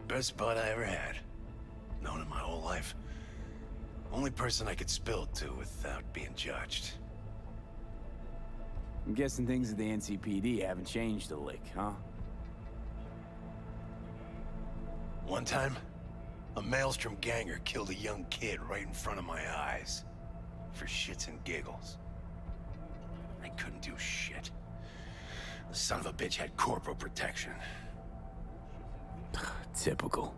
Best bud I ever had. Known him my whole life. Only person I could spill it to without being judged. I'm guessing things at the NCPD haven't changed a lick, huh? One time, a Maelstrom ganger killed a young kid right in front of my eyes. For shits and giggles. I couldn't do shit. The son of a bitch had corporal protection. Typical.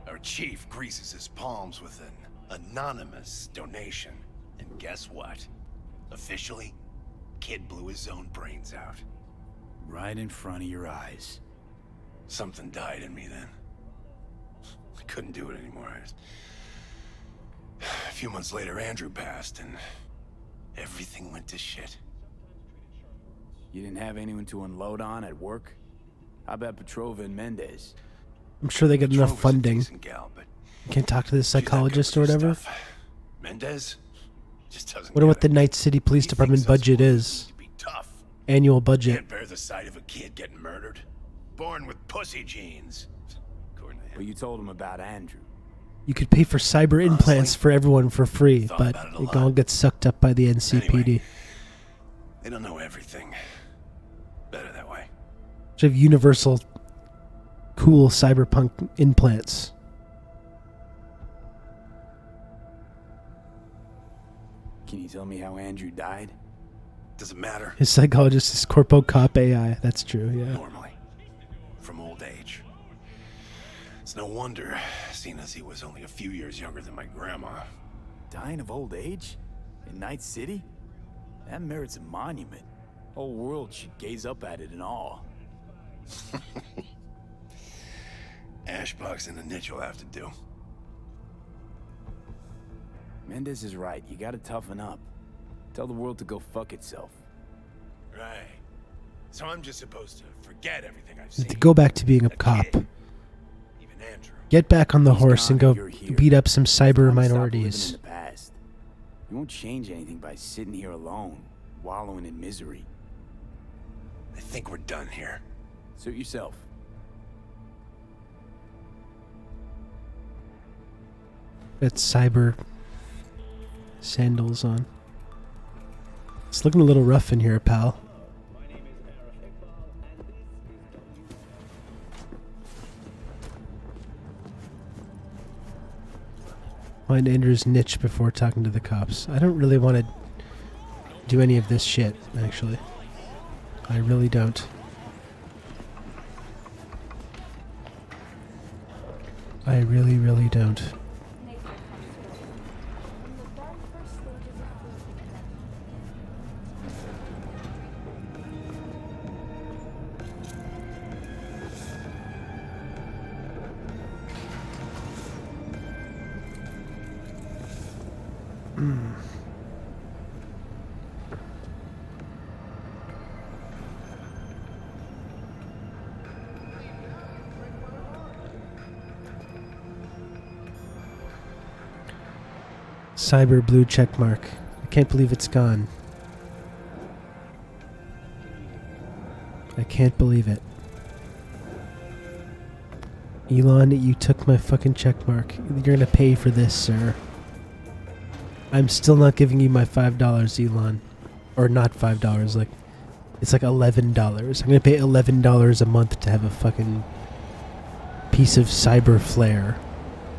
Our chief greases his palms with an anonymous donation. And guess what? Officially, kid blew his own brains out. Right in front of your eyes. Something died in me then. I couldn't do it anymore. A few months later, Andrew passed, and everything went to shit. You didn't have anyone to unload on at work? How about Petrova and Mendez? I'm sure they get enough funding. Gal, but Can't talk to the psychologist or whatever. Mendez just doesn't. Wonder what the Night City Police Department budget is. Annual budget. Can't bear the sight of a kid getting murdered. Born with pussy genes. But you told him about Andrew. You could pay for cyber implants for everyone for free, but it all gets sucked up by the NCPD. Anyway, they don't know everything. Better that way. Should have universal, cool cyberpunk implants. Can you tell me how Andrew died? Doesn't matter. His psychologist is Corpo Cop AI. That's true, yeah. Normally. From old age. It's no wonder, seeing as he was only a few years younger than my grandma. Dying of old age? In Night City? That merits a monument. Whole world should gaze up at it in awe. Ashbox and a niche will have to do. Mendez is right. You gotta toughen up. Tell the world to go fuck itself. Right. So I'm just supposed to forget everything I've seen. To go back to being a cop. Get back on the horse and go beat up some cyber minorities. In the past. You won't change anything by sitting here alone, wallowing in misery. I think we're done here. Suit yourself. Got cyber sandals on. It's looking a little rough in here, pal. Find Andrew's niche before talking to the cops. I don't really want to do any of this shit, actually. I really don't. I really, really don't. Cyber blue checkmark. I can't believe it's gone. I can't believe it. Elon, you took my fucking checkmark. You're gonna pay for this, sir. I'm still not giving you my $5, Elon. Or not $5, like, it's like $11. I'm gonna pay $11 a month to have a fucking piece of cyber flair.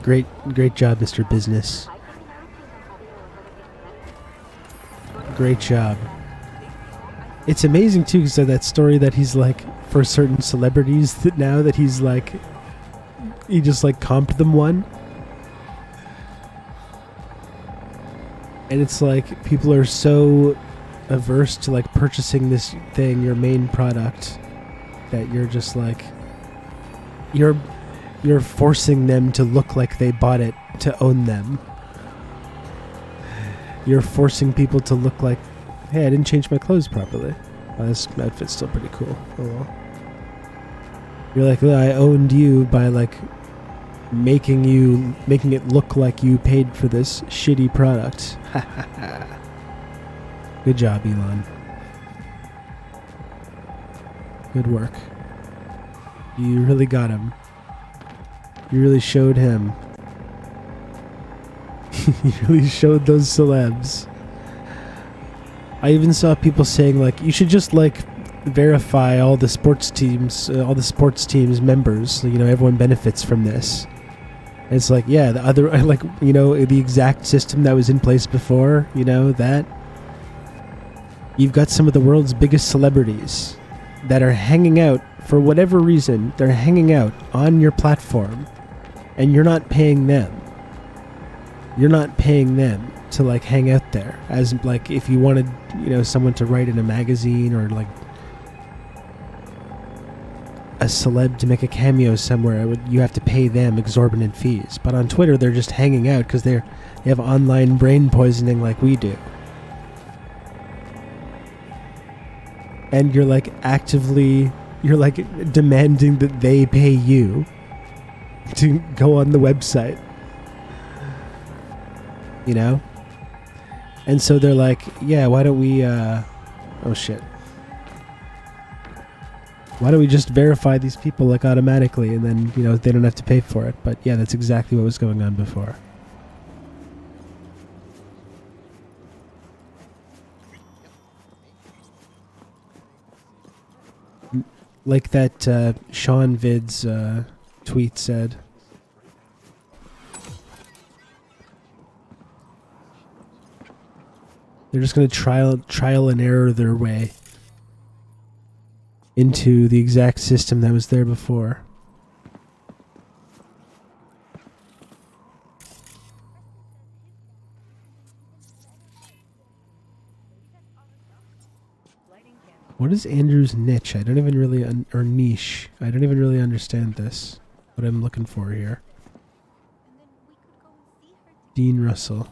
Great job, Mr. Business. Great job. It's amazing too, because of that story that he's like, for certain celebrities, that now that he's like, he just like comped them one. And it's like people are so averse to like purchasing this thing, your main product, that you're just like you're forcing them to look like they bought it to own them. You're forcing people to look like, hey, I didn't change my clothes properly. Oh, this outfit's still pretty cool. Oh well. You're like, well, I owned you by like making it look like you paid for this shitty product. Good job, Elon. Good work. You really got him. You really showed him. You really showed those celebs. I even saw people saying like, you should just like verify all the sports teams members. You know, everyone benefits from this. And it's like, yeah, the other, like, you know, the exact system that was in place before, you know, that you've got some of the world's biggest celebrities that are hanging out for whatever reason. They're hanging out on your platform and you're not paying them. You're not paying them to like hang out there, as like if you wanted, you know, someone to write in a magazine or like a celeb to make a cameo somewhere, you have to pay them exorbitant fees. But on Twitter, they're just hanging out because they have online brain poisoning like we do. And you're like you're like demanding that they pay you to go on the website. You know? And so they're like, yeah, why don't we, oh shit. Why don't we just verify these people like automatically and then, you know, they don't have to pay for it. But yeah, that's exactly what was going on before. Like that Sean Vid's tweet said. They're just going to trial and error their way into the exact system that was there before. What is Andrew's niche? I don't even really or niche. I don't even really understand this. What I'm looking for here. Dean Russell.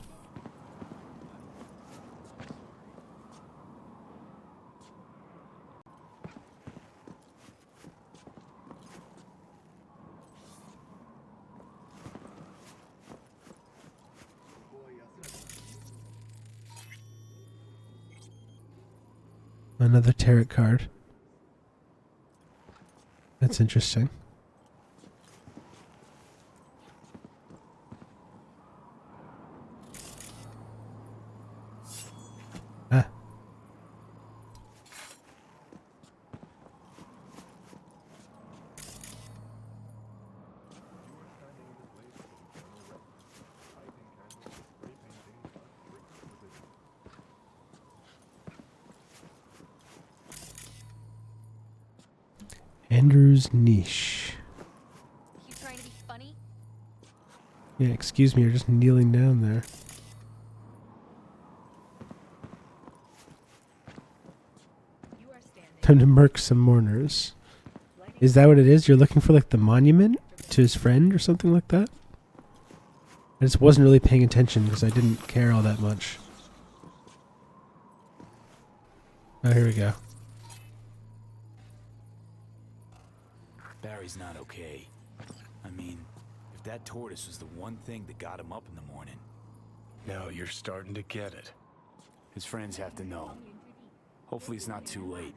Another tarot card. That's interesting. Ah. Andrew's niche. You trying to be funny? Yeah, excuse me, you're just kneeling down there. Time to murk some mourners. Is that what it is? You're looking for like the monument to his friend or something like that? I just wasn't really paying attention because I didn't care all that much. Oh, here we go. Barry's not okay. I mean, if that tortoise was the one thing that got him up in the morning. Now you're starting to get it. His friends have to know. Hopefully it's not too late.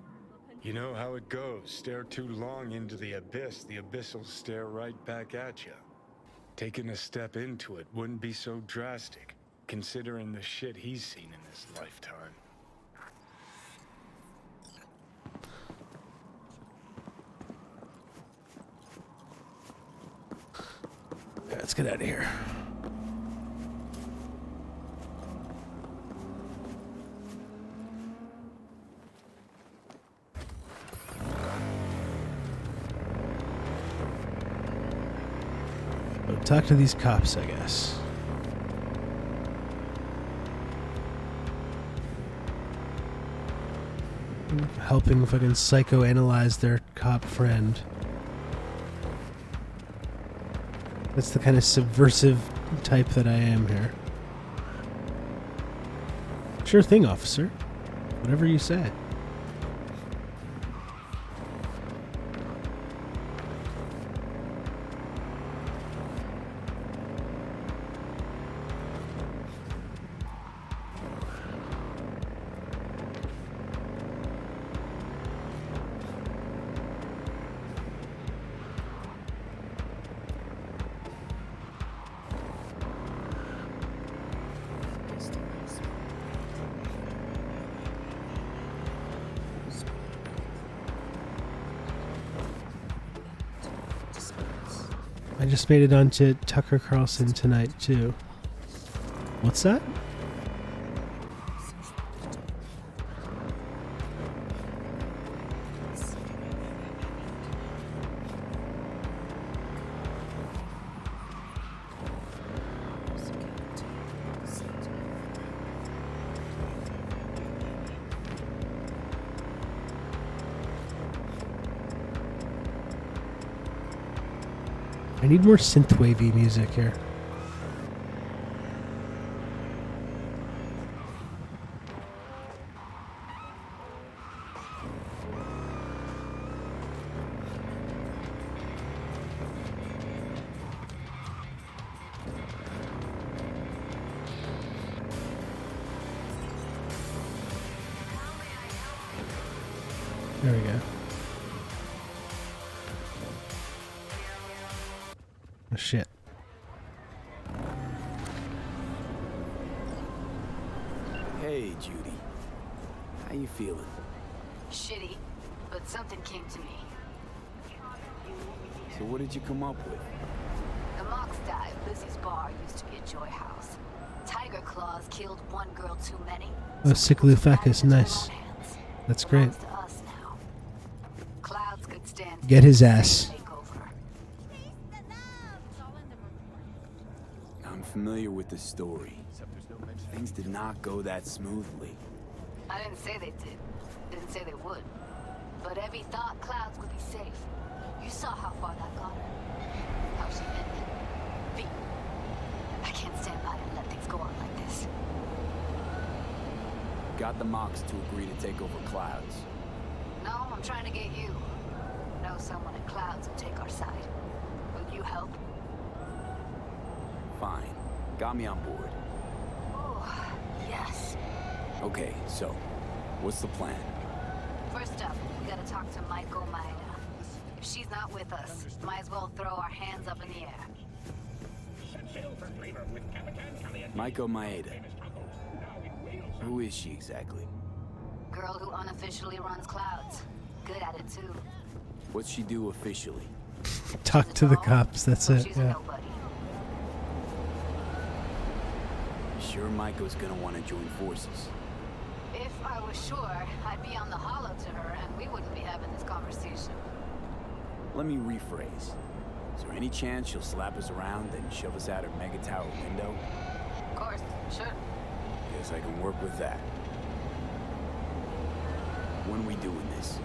You know how it goes. Stare too long into the abyss will stare right back at you. Taking a step into it wouldn't be so drastic, considering the shit he's seen in his lifetime. Let's get out of here. Talk to these cops, I guess. helping fucking psychoanalyze their cop friend. That's the kind of subversive type that I am here. Sure thing, officer. Whatever you say. I just made it onto Tucker Carlson tonight, too. What's that? I need more synthwavy music here. There we go. Oh, shit. Hey, Judy. How you feeling? Shitty, but something came to me. So what did you come up with? The Mox died. Lizzie's bar used to be a joy house. Tiger Claws killed one girl too many. Oh, Cyclophacus, nice. That's great. To us now. Clouds could stand Get his ass. I'm familiar with the story. Things did not go that smoothly. I didn't say they did. Didn't say they would. But Evie thought Clouds would be safe. You saw how far that got her. How she ended. V. I can't stand by and let things go on like this. Got the Mox to agree to take over Clouds. No, I'm trying to get you. Know someone at Clouds will take our side. Will you help? Fine. Got me on board. Oh, yes. Okay, so, what's the plan? First up, we gotta talk to Michael Maeda. If she's not with us, might as well throw our hands up in the air. Maiko Maeda. Who is she exactly? Girl who unofficially runs Clouds. Good at it too. What's she do officially? Talk to the cops, that's it, yeah. Sure Maiko's gonna want to join forces? If I was sure, I'd be on the hollow to her and we wouldn't be having this conversation. Let me rephrase. Is there any chance she'll slap us around and shove us out her mega tower window? Of course, sure. Guess I can work with that. When we doing this?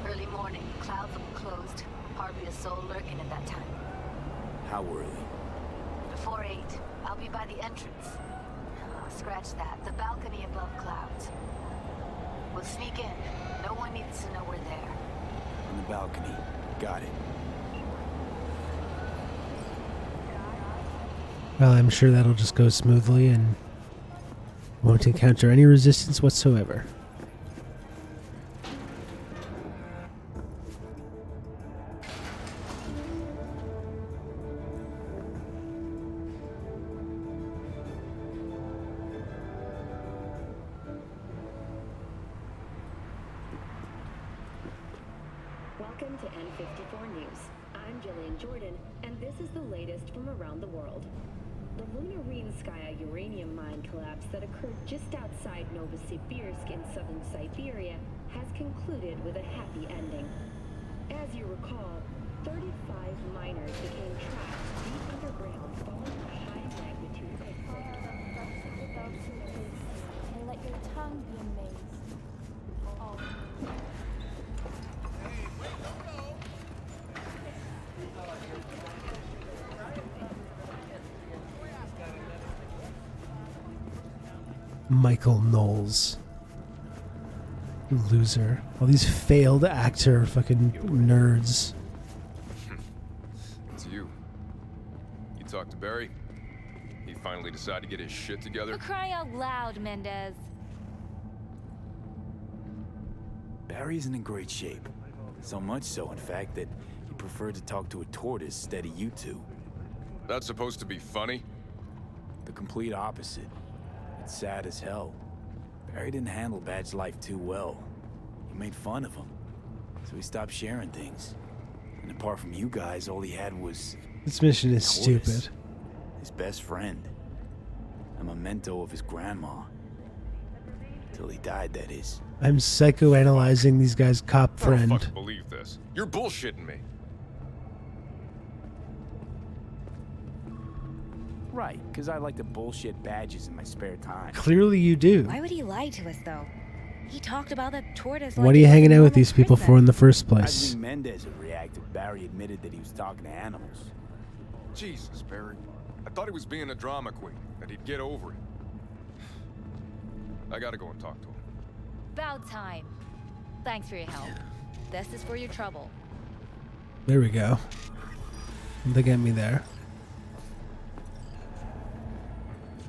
Early morning, Clouds will be closed. Hardly a soul lurking at that time. How early? Before 8, I'll be by the entrance. Scratch that. The balcony above Clouds. We'll sneak in. No one needs to know we're there. On the balcony. Got it. Well, I'm sure that'll just go smoothly and won't encounter any resistance whatsoever. Welcome to N54 News. I'm Jillian Jordan, and this is the latest from around the world. The Lunarinskaya uranium mine collapse that occurred just outside Novosibirsk in southern Siberia has concluded with a happy ending. As you recall, 35 miners became trapped deep underground following a high-magnitude earthquake. And let your tongue be amazed. Michael Knowles. Loser. All these failed actor fucking nerds. It's you. You talked to Barry? He finally decided to get his shit together? For crying out loud, Mendez. Barry isn't in great shape. So much so, in fact, that he preferred to talk to a tortoise instead of you two. That's supposed to be funny? The complete opposite. It's sad as hell. Barry didn't handle Bad's life too well. He made fun of him. So he stopped sharing things. And apart from you guys, all he had was... This mission is tortoise. stupid. His best friend. A memento of his grandma. Till he died, that is. I'm psychoanalyzing these guys' cop I don't friend. fucking believe this. You're bullshitting me. Right, because I like to bullshit badges in my spare time. Clearly you do. Why would he lie to us, though? He talked about the tortoise. What are you hanging out with these people for in the first I place? think Mendez would react if Barry admitted that he was talking to animals. Jesus, Barry. I thought he was being a drama queen, that he'd get over it. I gotta go and talk to him. About time. Thanks for your help. This is for your trouble. There we go. They get me there.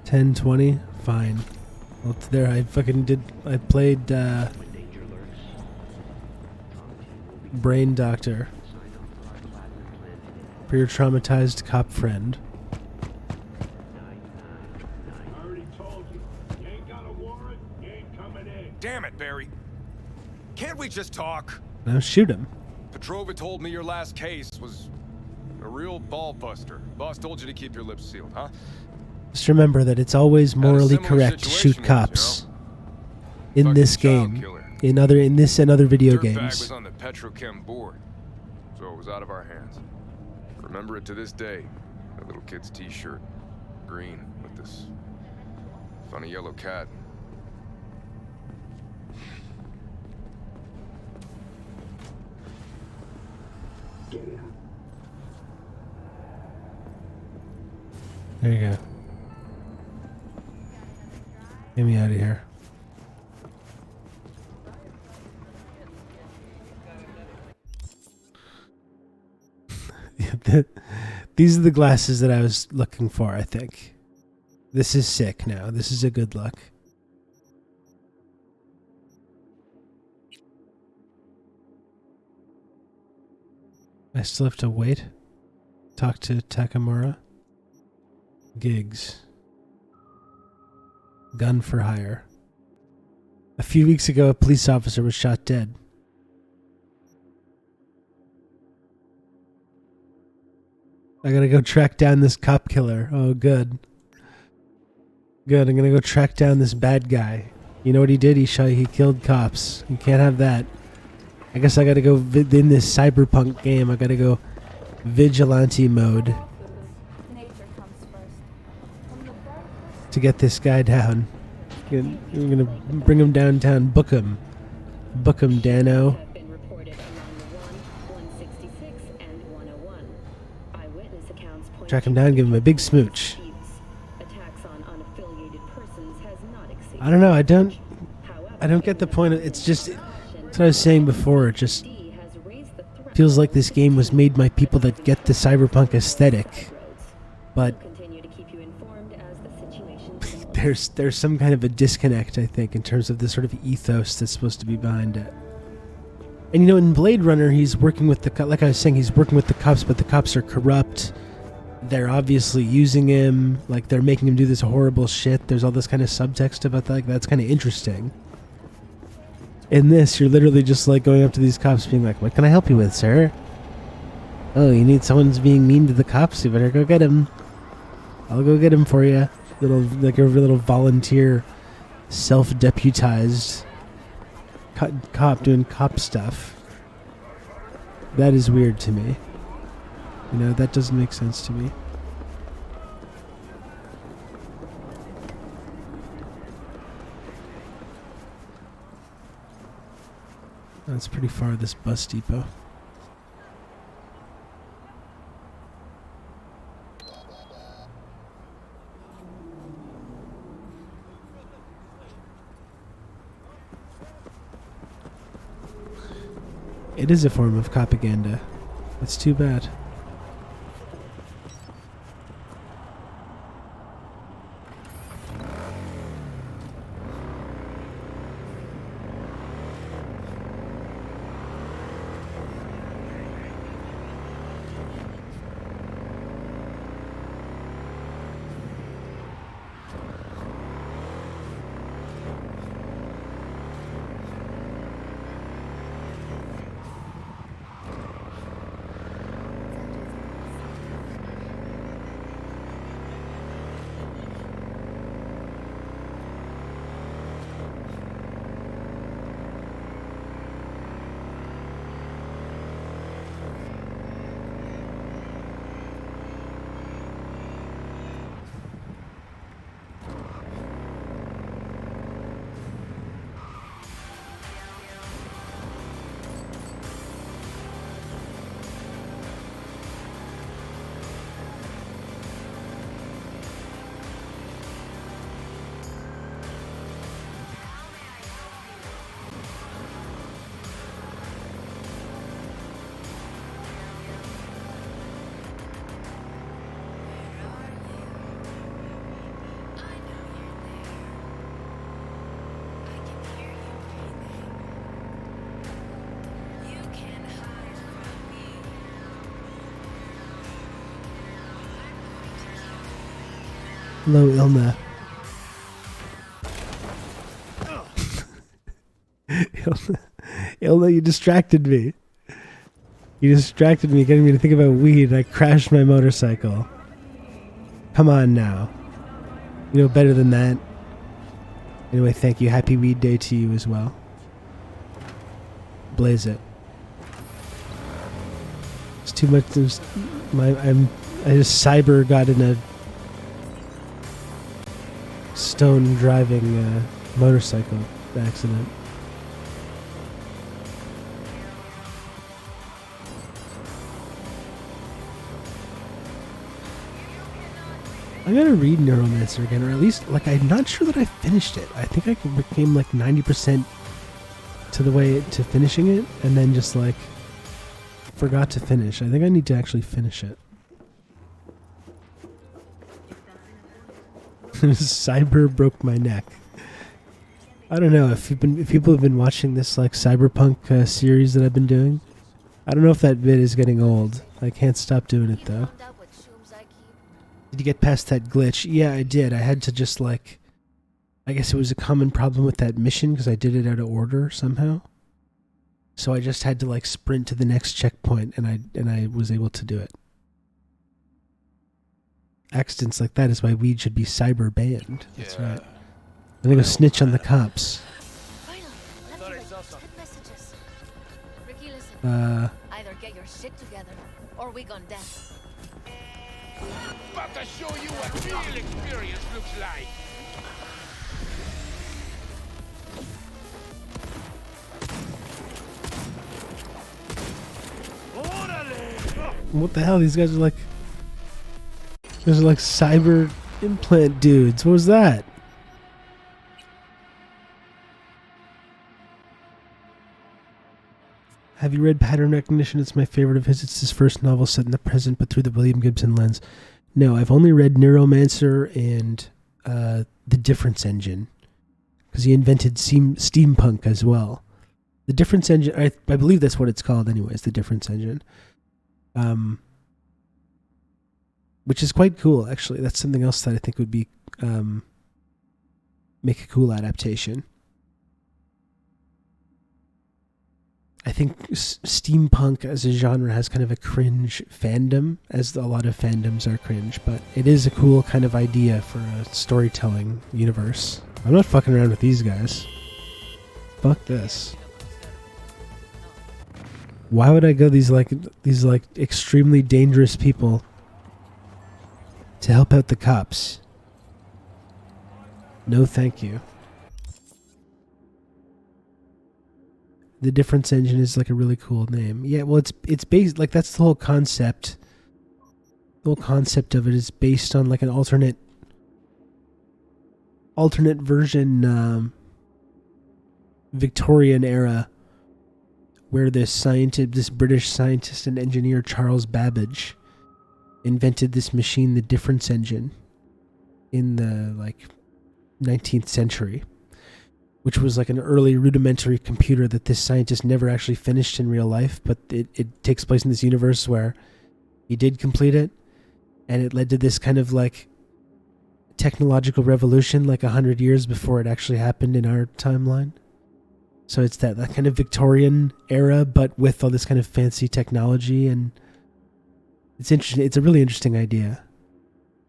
10, 20, fine. Well, it's there. I played Brain Doctor for your traumatized cop friend. Damn it, Barry. Can't we just talk? Now shoot him. Petrova told me your last case was a real ball buster. Boss told you to keep your lips sealed, huh? Just remember that it's always morally similar correct to shoot situation cops in this game, in this and other video Dirtbag games. was on the Petrochem board, so it was out of our hands. Remember it to this day. That little kid's T-shirt, green with this funny yellow cat. There you go. Get me out of here. These are the glasses that I was looking for, I think. This is sick now. This is a good look. I still have to wait. Talk to Takamura. Gigs. Gun for hire. A few weeks ago, a police officer was shot dead. I gotta go track down this cop killer. Oh, good. Good, I'm gonna go track down this bad guy. You know what he did? He killed cops. You can't have that. I guess I gotta go in this cyberpunk game. I gotta go vigilante mode to get this guy down. We're gonna bring him downtown. Book him. Book him, Dano. Track him down, give him a big smooch. I don't know, I don't get the point. It's just, that's what I was saying before. It just feels like this game was made by people that get the cyberpunk aesthetic. But there's some kind of a disconnect, I think, in terms of the sort of ethos that's supposed to be behind it. And you know, in Blade Runner, he's working with the, like I was saying, he's working with the cops, but the cops are corrupt. They're obviously using him, like they're making him do this horrible shit. There's all this kind of subtext about that. Like, that's kind of interesting. In this, you're literally just like going up to these cops being like, what can I help you with, sir? Oh, you need someone's being mean to the cops? You better go get him. I'll go get him for you. Like a little volunteer, self-deputized cop doing cop stuff. That is weird to me. You know, that doesn't make sense to me. That's pretty far, this bus depot. It is a form of propaganda. It's too bad. Hello, Ilna. Ilna, you distracted me. You distracted me, getting me to think about weed. I crashed my motorcycle. Come on now. You know better than that. Anyway, thank you. Happy Weed Day to you as well. Blaze it. It's too much. I just cyber got in a stone driving motorcycle accident. I gotta read Neuromancer again, or at least, like, I'm not sure that I finished it. I think I became like 90% to the way to finishing it, and then just like forgot to finish. I think I need to actually finish it. Cyber broke my neck. I don't know if people have been watching this like cyberpunk series that I've been doing. I don't know if that vid is getting old. I can't stop doing it though. Did you get past that glitch? Yeah, I did. I had to just like, I guess it was a common problem with that mission because I did it out of order somehow. So I just had to like sprint to the next checkpoint, and I was able to do it. Accidents like that is why weed should be cyber banned. That's right. I'm gonna snitch on the cops. Either get your shit together, or we gone dead. About to show you what real experience looks like. What the hell? These guys are like... Those are like cyber implant dudes. What was that? Have you read Pattern Recognition? It's my favorite of his. It's his first novel set in the present, but through the William Gibson lens. No, I've only read Neuromancer and The Difference Engine, because he invented steampunk as well. The Difference Engine, I believe that's what it's called anyways, The Difference Engine. Which is quite cool, actually. That's something else that I think would be make a cool adaptation. I think steampunk as a genre has kind of a cringe fandom, as a lot of fandoms are cringe, but it is a cool kind of idea for a storytelling universe. I'm not fucking around with these guys. Fuck this. Why would I go these extremely dangerous people to help out the cops? No, thank you. The Difference Engine is like a really cool name. Yeah, well, it's based, like, that's the whole concept. The whole concept of it is based on like an alternate version, Victorian era where this British scientist and engineer Charles Babbage invented this machine, the difference engine, in the 19th century, which was like an early rudimentary computer that this scientist never actually finished in real life, but it takes place in this universe where he did complete it, and it led to this kind of like technological revolution 100 years before it actually happened in our timeline. So it's that kind of Victorian era, but with all this kind of fancy technology, and it's interesting. It's a really interesting idea.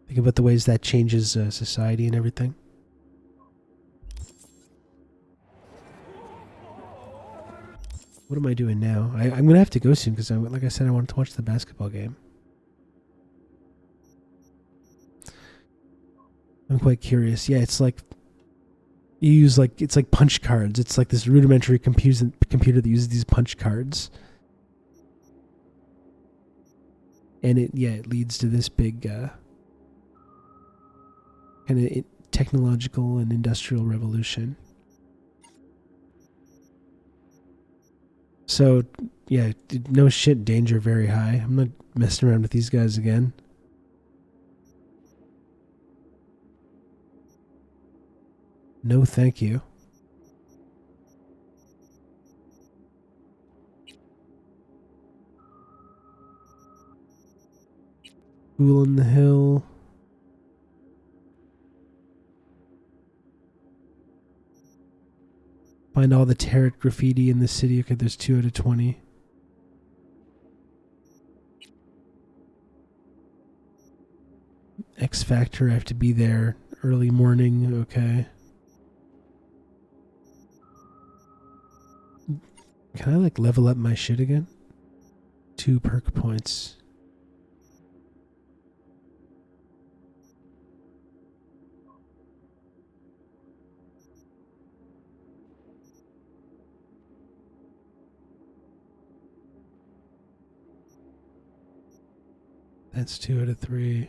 Think about the ways that changes society and everything. What am I doing now? I'm going to have to go soon because, like I said, I wanted to watch the basketball game. I'm quite curious. Yeah, it's like you use it's like punch cards. It's like this rudimentary computer that uses these punch cards, and it leads to this big kind of technological and industrial revolution. So yeah, no shit, danger very high. I'm not messing around with these guys again. No, thank you. Pool in the hill. Find all the TRRS graffiti in the city. Okay, there's 2 out of 20. X Factor, I have to be there early morning. Okay. Can I level up my shit again? 2 perk points. That's 2 out of 3.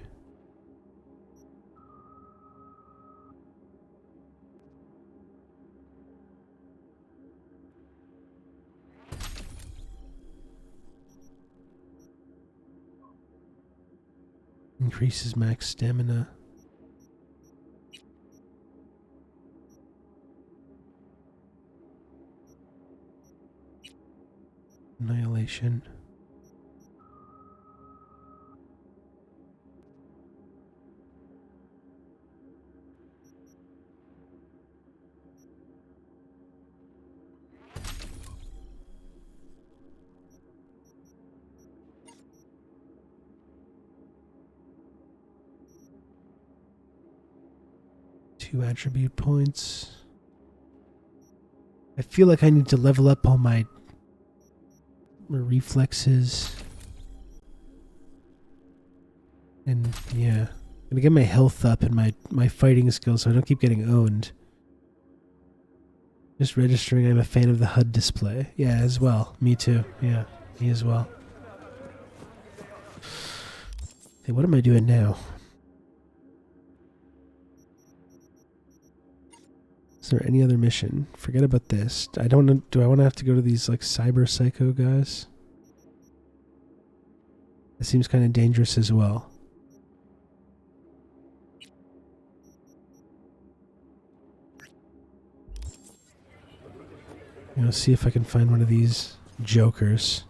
Increases max stamina. Annihilation. Two attribute points. I feel like I need to level up all my reflexes. And yeah, I'm gonna get my health up and my fighting skills so I don't keep getting owned. Just registering I'm a fan of the HUD display. Yeah, as well. Me too. Yeah, me as well. Hey, what am I doing now? Is there any other mission? Forget about this. I don't know. Do I want to have to go to these cyber psycho guys? That seems kind of dangerous as well. See if I can find one of these jokers.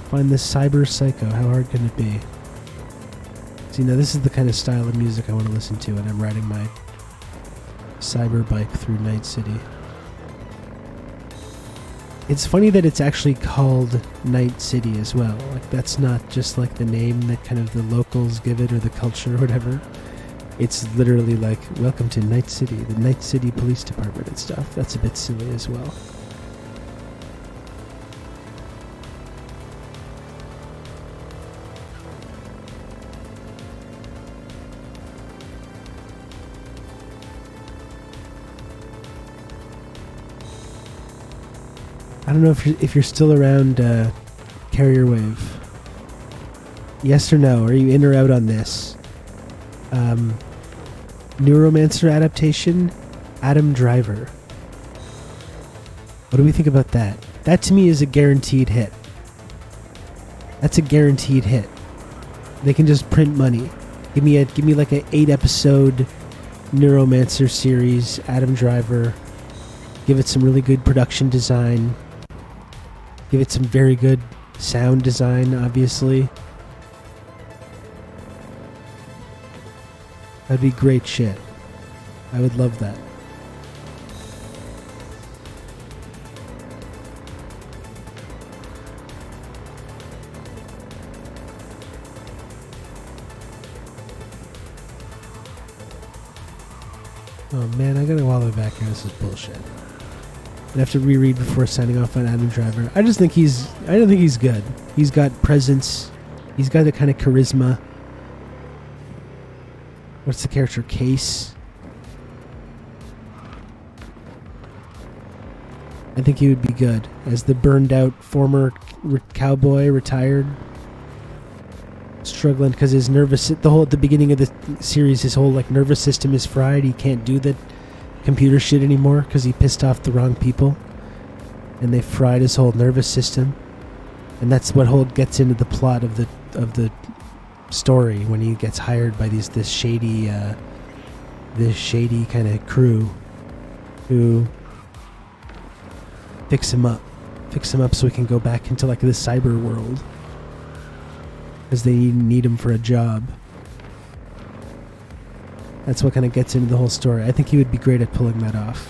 Find this cyber psycho. How hard can it be? See, now this is the kind of style of music I want to listen to when I'm riding my cyber bike through Night City. It's funny that it's actually called Night City as well. That's not just the name that kind of the locals give it or the culture or whatever. It's literally welcome to Night City, the Night City Police Department and stuff. That's a bit silly as well. I don't know if you're still around Carrier Wave. Yes or no? Are you in or out on this? Neuromancer adaptation, Adam Driver. What do we think about that? That to me is a guaranteed hit. That's a guaranteed hit. They can just print money. Give me like an 8-episode Neuromancer series, Adam Driver. Give it some really good production design. Give it some very good sound design, obviously. That'd be great shit. I would love that. Oh man, I gotta wallow back here. This is bullshit. I have to reread before signing off on Adam Driver. I don't think he's good. He's got presence. He's got the kind of charisma. What's the character? Case. I think he would be good as the burned out former cowboy, retired, struggling because his nervous, at the beginning of the series, his whole like nervous system is fried. He can't do the computer shit anymore because he pissed off the wrong people, and they fried his whole nervous system. And that's what gets into the plot of the story when he gets hired by this shady kind of crew who fix him up so he can go back into like the cyber world because they need him for a job. That's what kind of gets into the whole story. I think he would be great at pulling that off.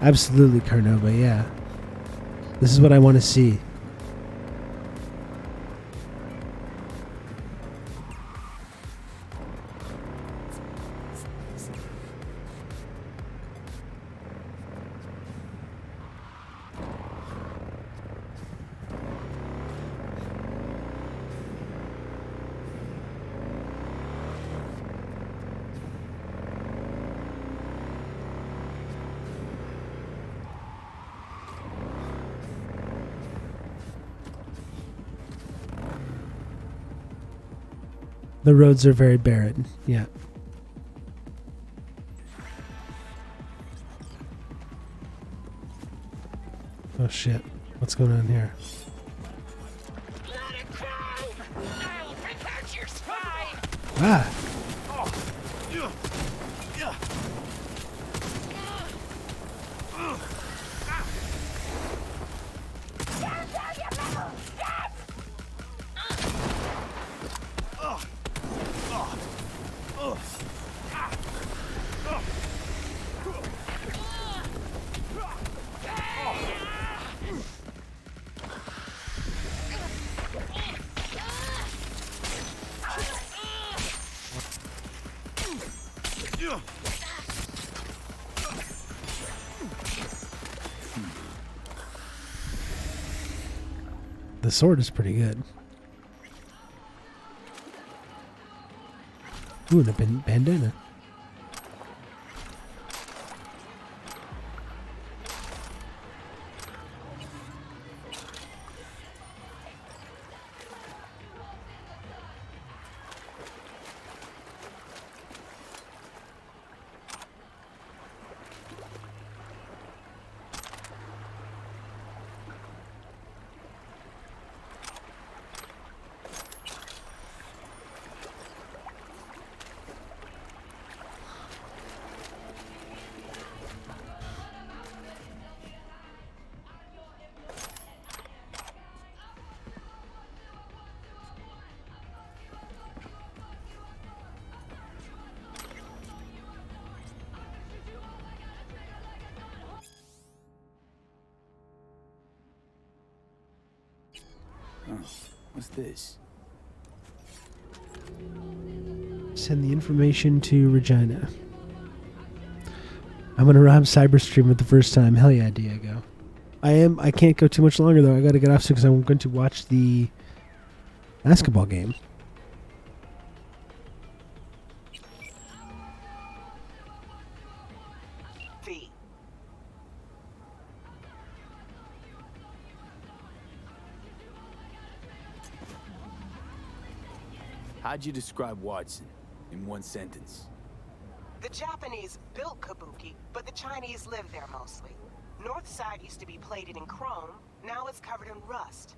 Absolutely, Carnova, yeah. This is what I want to see. The roads are very barren, yeah. Oh shit, what's going on here? Ah! The sword is pretty good. Ooh, and a bandana. Oh, what's this? Send the information to Regina. I'm gonna rob Cyberstream for the first time. Hell yeah, Diego. I can't go too much longer though. I gotta get off soon because I'm going to watch the basketball game. How'd you describe Watson in one sentence? The Japanese built Kabuki, but the Chinese live there mostly. North side used to be plated in chrome, now it's covered in rust.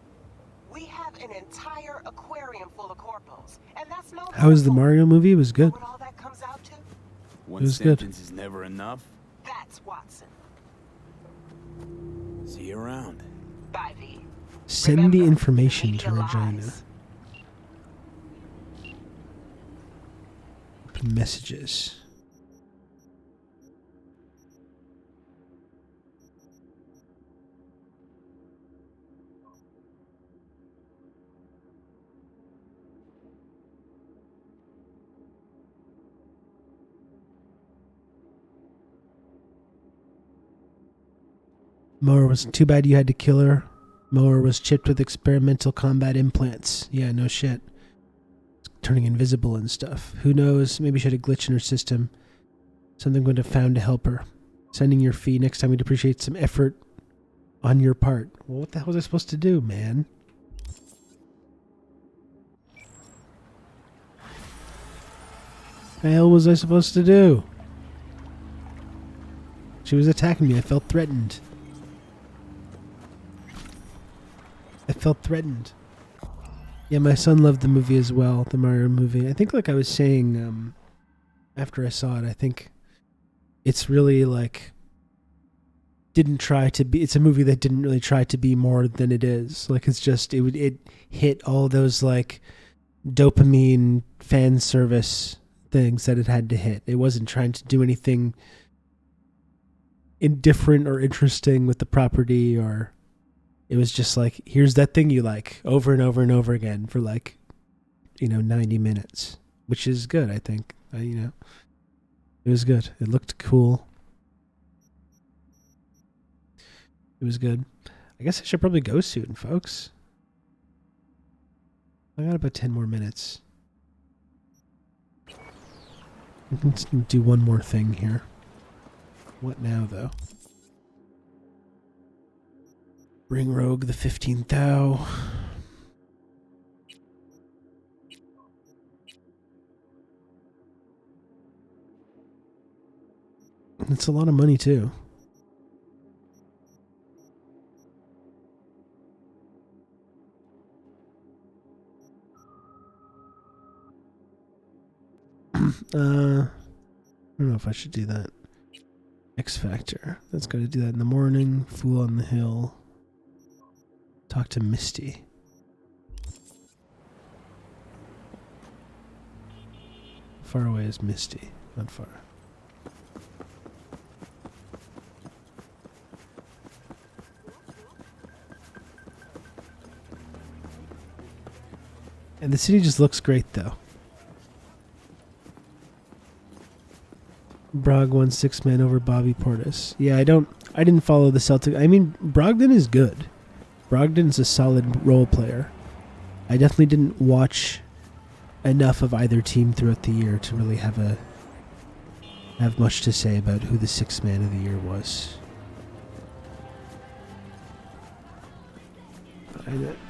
We have an entire aquarium full of corpos, and that's no. How was the Mario movie? It was good. What all that comes out to? One was good. sentence is never enough. That's Watson. See you around. Bye, V. Send the information to Regina. Open messages. Mower was too bad you had to kill her. Mower was chipped with experimental combat implants. Yeah, no shit. Turning invisible and stuff. Who knows? Maybe she had a glitch in her system. Something would have found to help her. Sending your fee. Next time we'd appreciate some effort on your part. Well, what the hell was I supposed to do, man? What the hell was I supposed to do? She was attacking me. I felt threatened. I felt threatened. Yeah, my son loved the movie as well, the Mario movie. I think, like I was saying, after I saw it, I think it's really like didn't try to be. It's a movie that didn't really try to be more than it is. Like it's just it hit all those like dopamine fan service things that it had to hit. It wasn't trying to do anything indifferent or interesting with the property or. It was just like, here's that thing you like, over and over and over again for like, 90 minutes, which is good, I think. It was good. It looked cool. It was good. I guess I should probably go soon, folks. I got about 10 more minutes. Let's do one more thing here. What now, though? Bring Rogue the 15th Thou. It's a lot of money, too. I don't know if I should do that. X Factor. That's got to do that in the morning. Fool on the Hill. Talk to Misty. Far away is Misty. Not far. And the city just looks great, though. Brog won 6-man over Bobby Portis. Yeah, I didn't follow the Celtic. I mean, Brogdon is good. Brogdon's a solid role player. I definitely didn't watch enough of either team throughout the year to really have much to say about who the 6th man of the year was.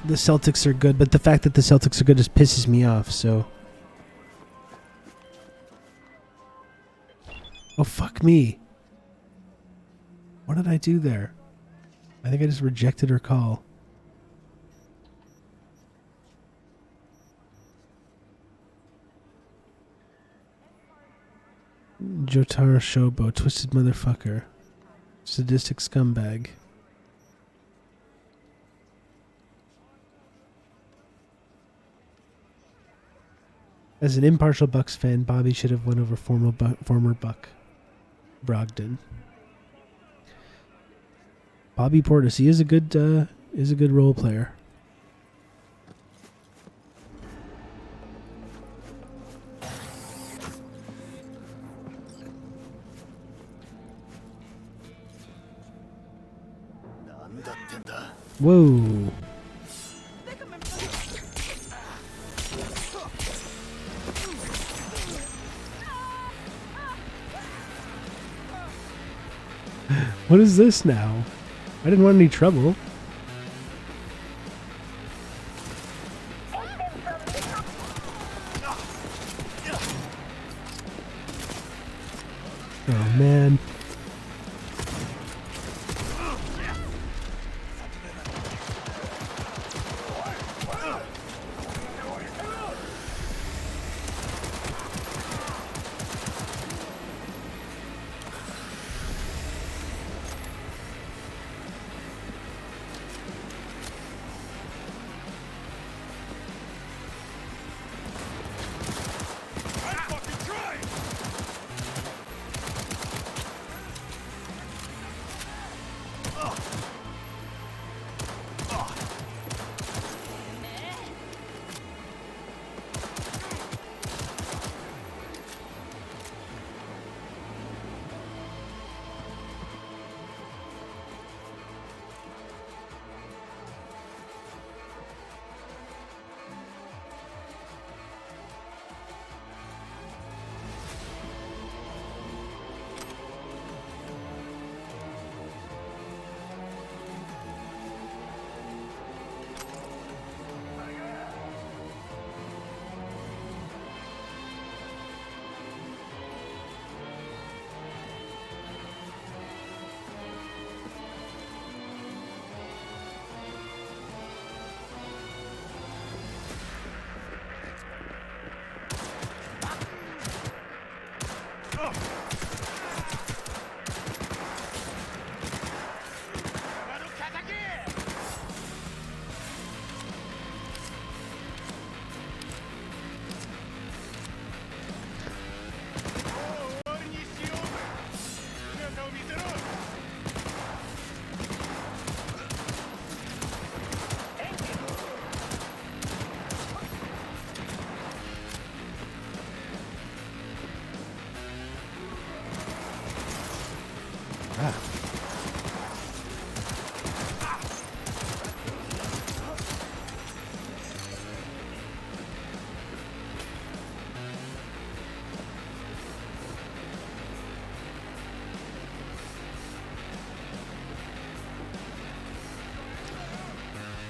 The Celtics are good, but the fact that the Celtics are good just pisses me off, so... Oh, fuck me. What did I do there? I think I just rejected her call. Jotaro Shobo, twisted motherfucker. Sadistic scumbag. As an impartial Bucks fan, Bobby should have won over former Buck Brogdon. Bobby Portis, he is a good role player. Whoa. What is this now? I didn't want any trouble. Oh man.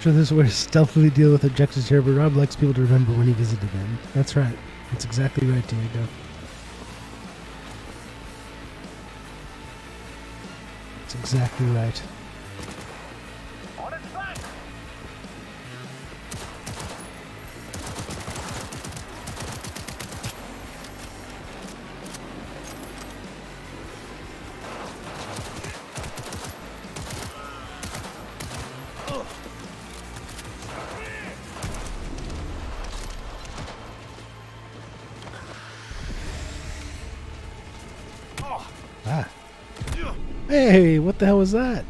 Sure, this is where to stealthily deal with objectives here, but Rob likes people to remember when he visited them. That's right. That's exactly right, Diego. That's exactly right. Hey, what the hell was that?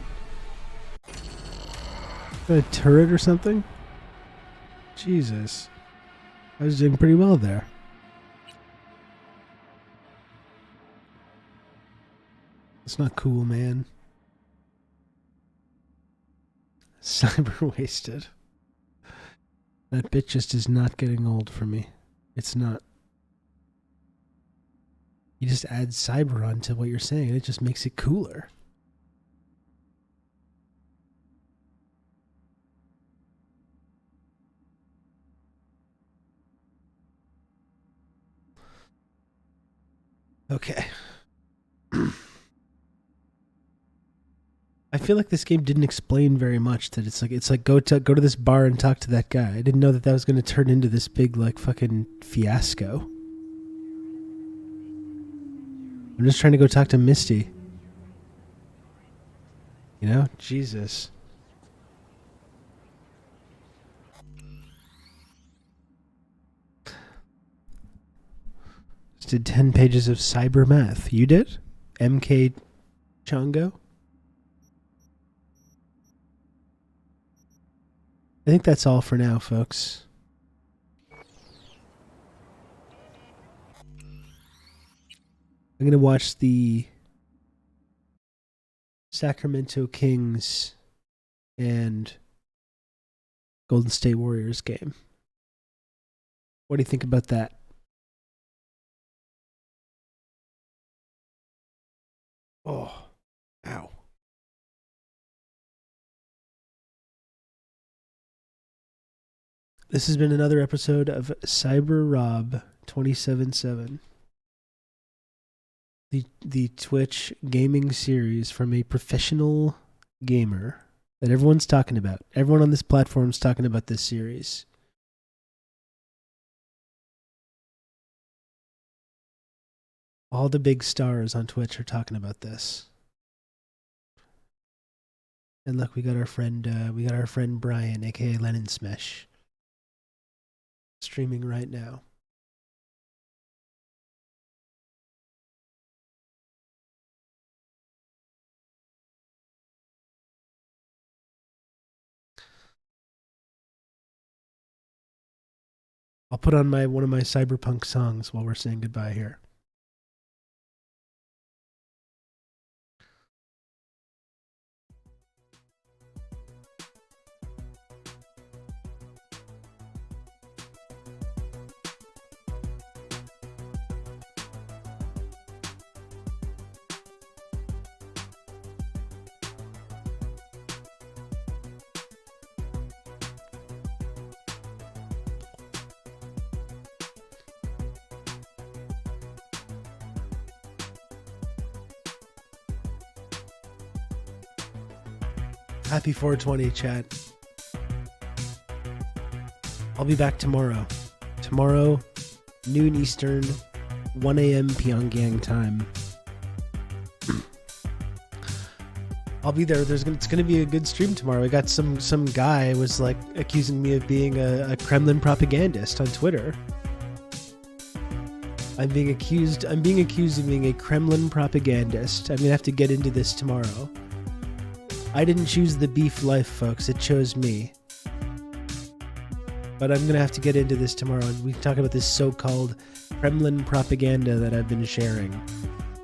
A turret or something? Jesus. I was doing pretty well there. It's not cool, man. Cyber wasted. That bit just is not getting old for me. It's not. You just add cyber onto what you're saying, and it just makes it cooler. Okay. I feel like this game didn't explain very much. That it's like go to this bar and talk to that guy. I didn't know that was going to turn into this big like fucking fiasco. I'm just trying to go talk to Misty. You know, Jesus. Just did 10 pages of cyber math. You did? MK Chongo? I think that's all for now, folks. I'm going to watch the Sacramento Kings and Golden State Warriors game. What do you think about that? Oh, ow. This has been another episode of CyberRob 277. the Twitch gaming series from a professional gamer that everyone's talking about. Everyone on this platform's talking about this series. All the big stars on Twitch are talking about this. And look, we got our friend Brian, aka Lennon Smesh, streaming right now. I'll put on one of my cyberpunk songs while we're saying goodbye here. Happy 420, chat. I'll be back tomorrow. Tomorrow, noon Eastern, 1 a.m. Pyongyang time. I'll be there. It's going to be a good stream tomorrow. I got some guy was like accusing me of being a Kremlin propagandist on Twitter. I'm being accused of being a Kremlin propagandist. I'm going to have to get into this tomorrow. I didn't choose the beef life, folks. It chose me. But I'm going to have to get into this tomorrow. And we can talk about this so-called Kremlin propaganda that I've been sharing.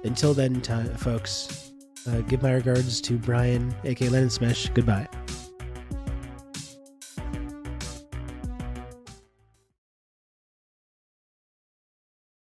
Until then, folks, give my regards to Brian, a.k.a. Lennon Smash. Goodbye.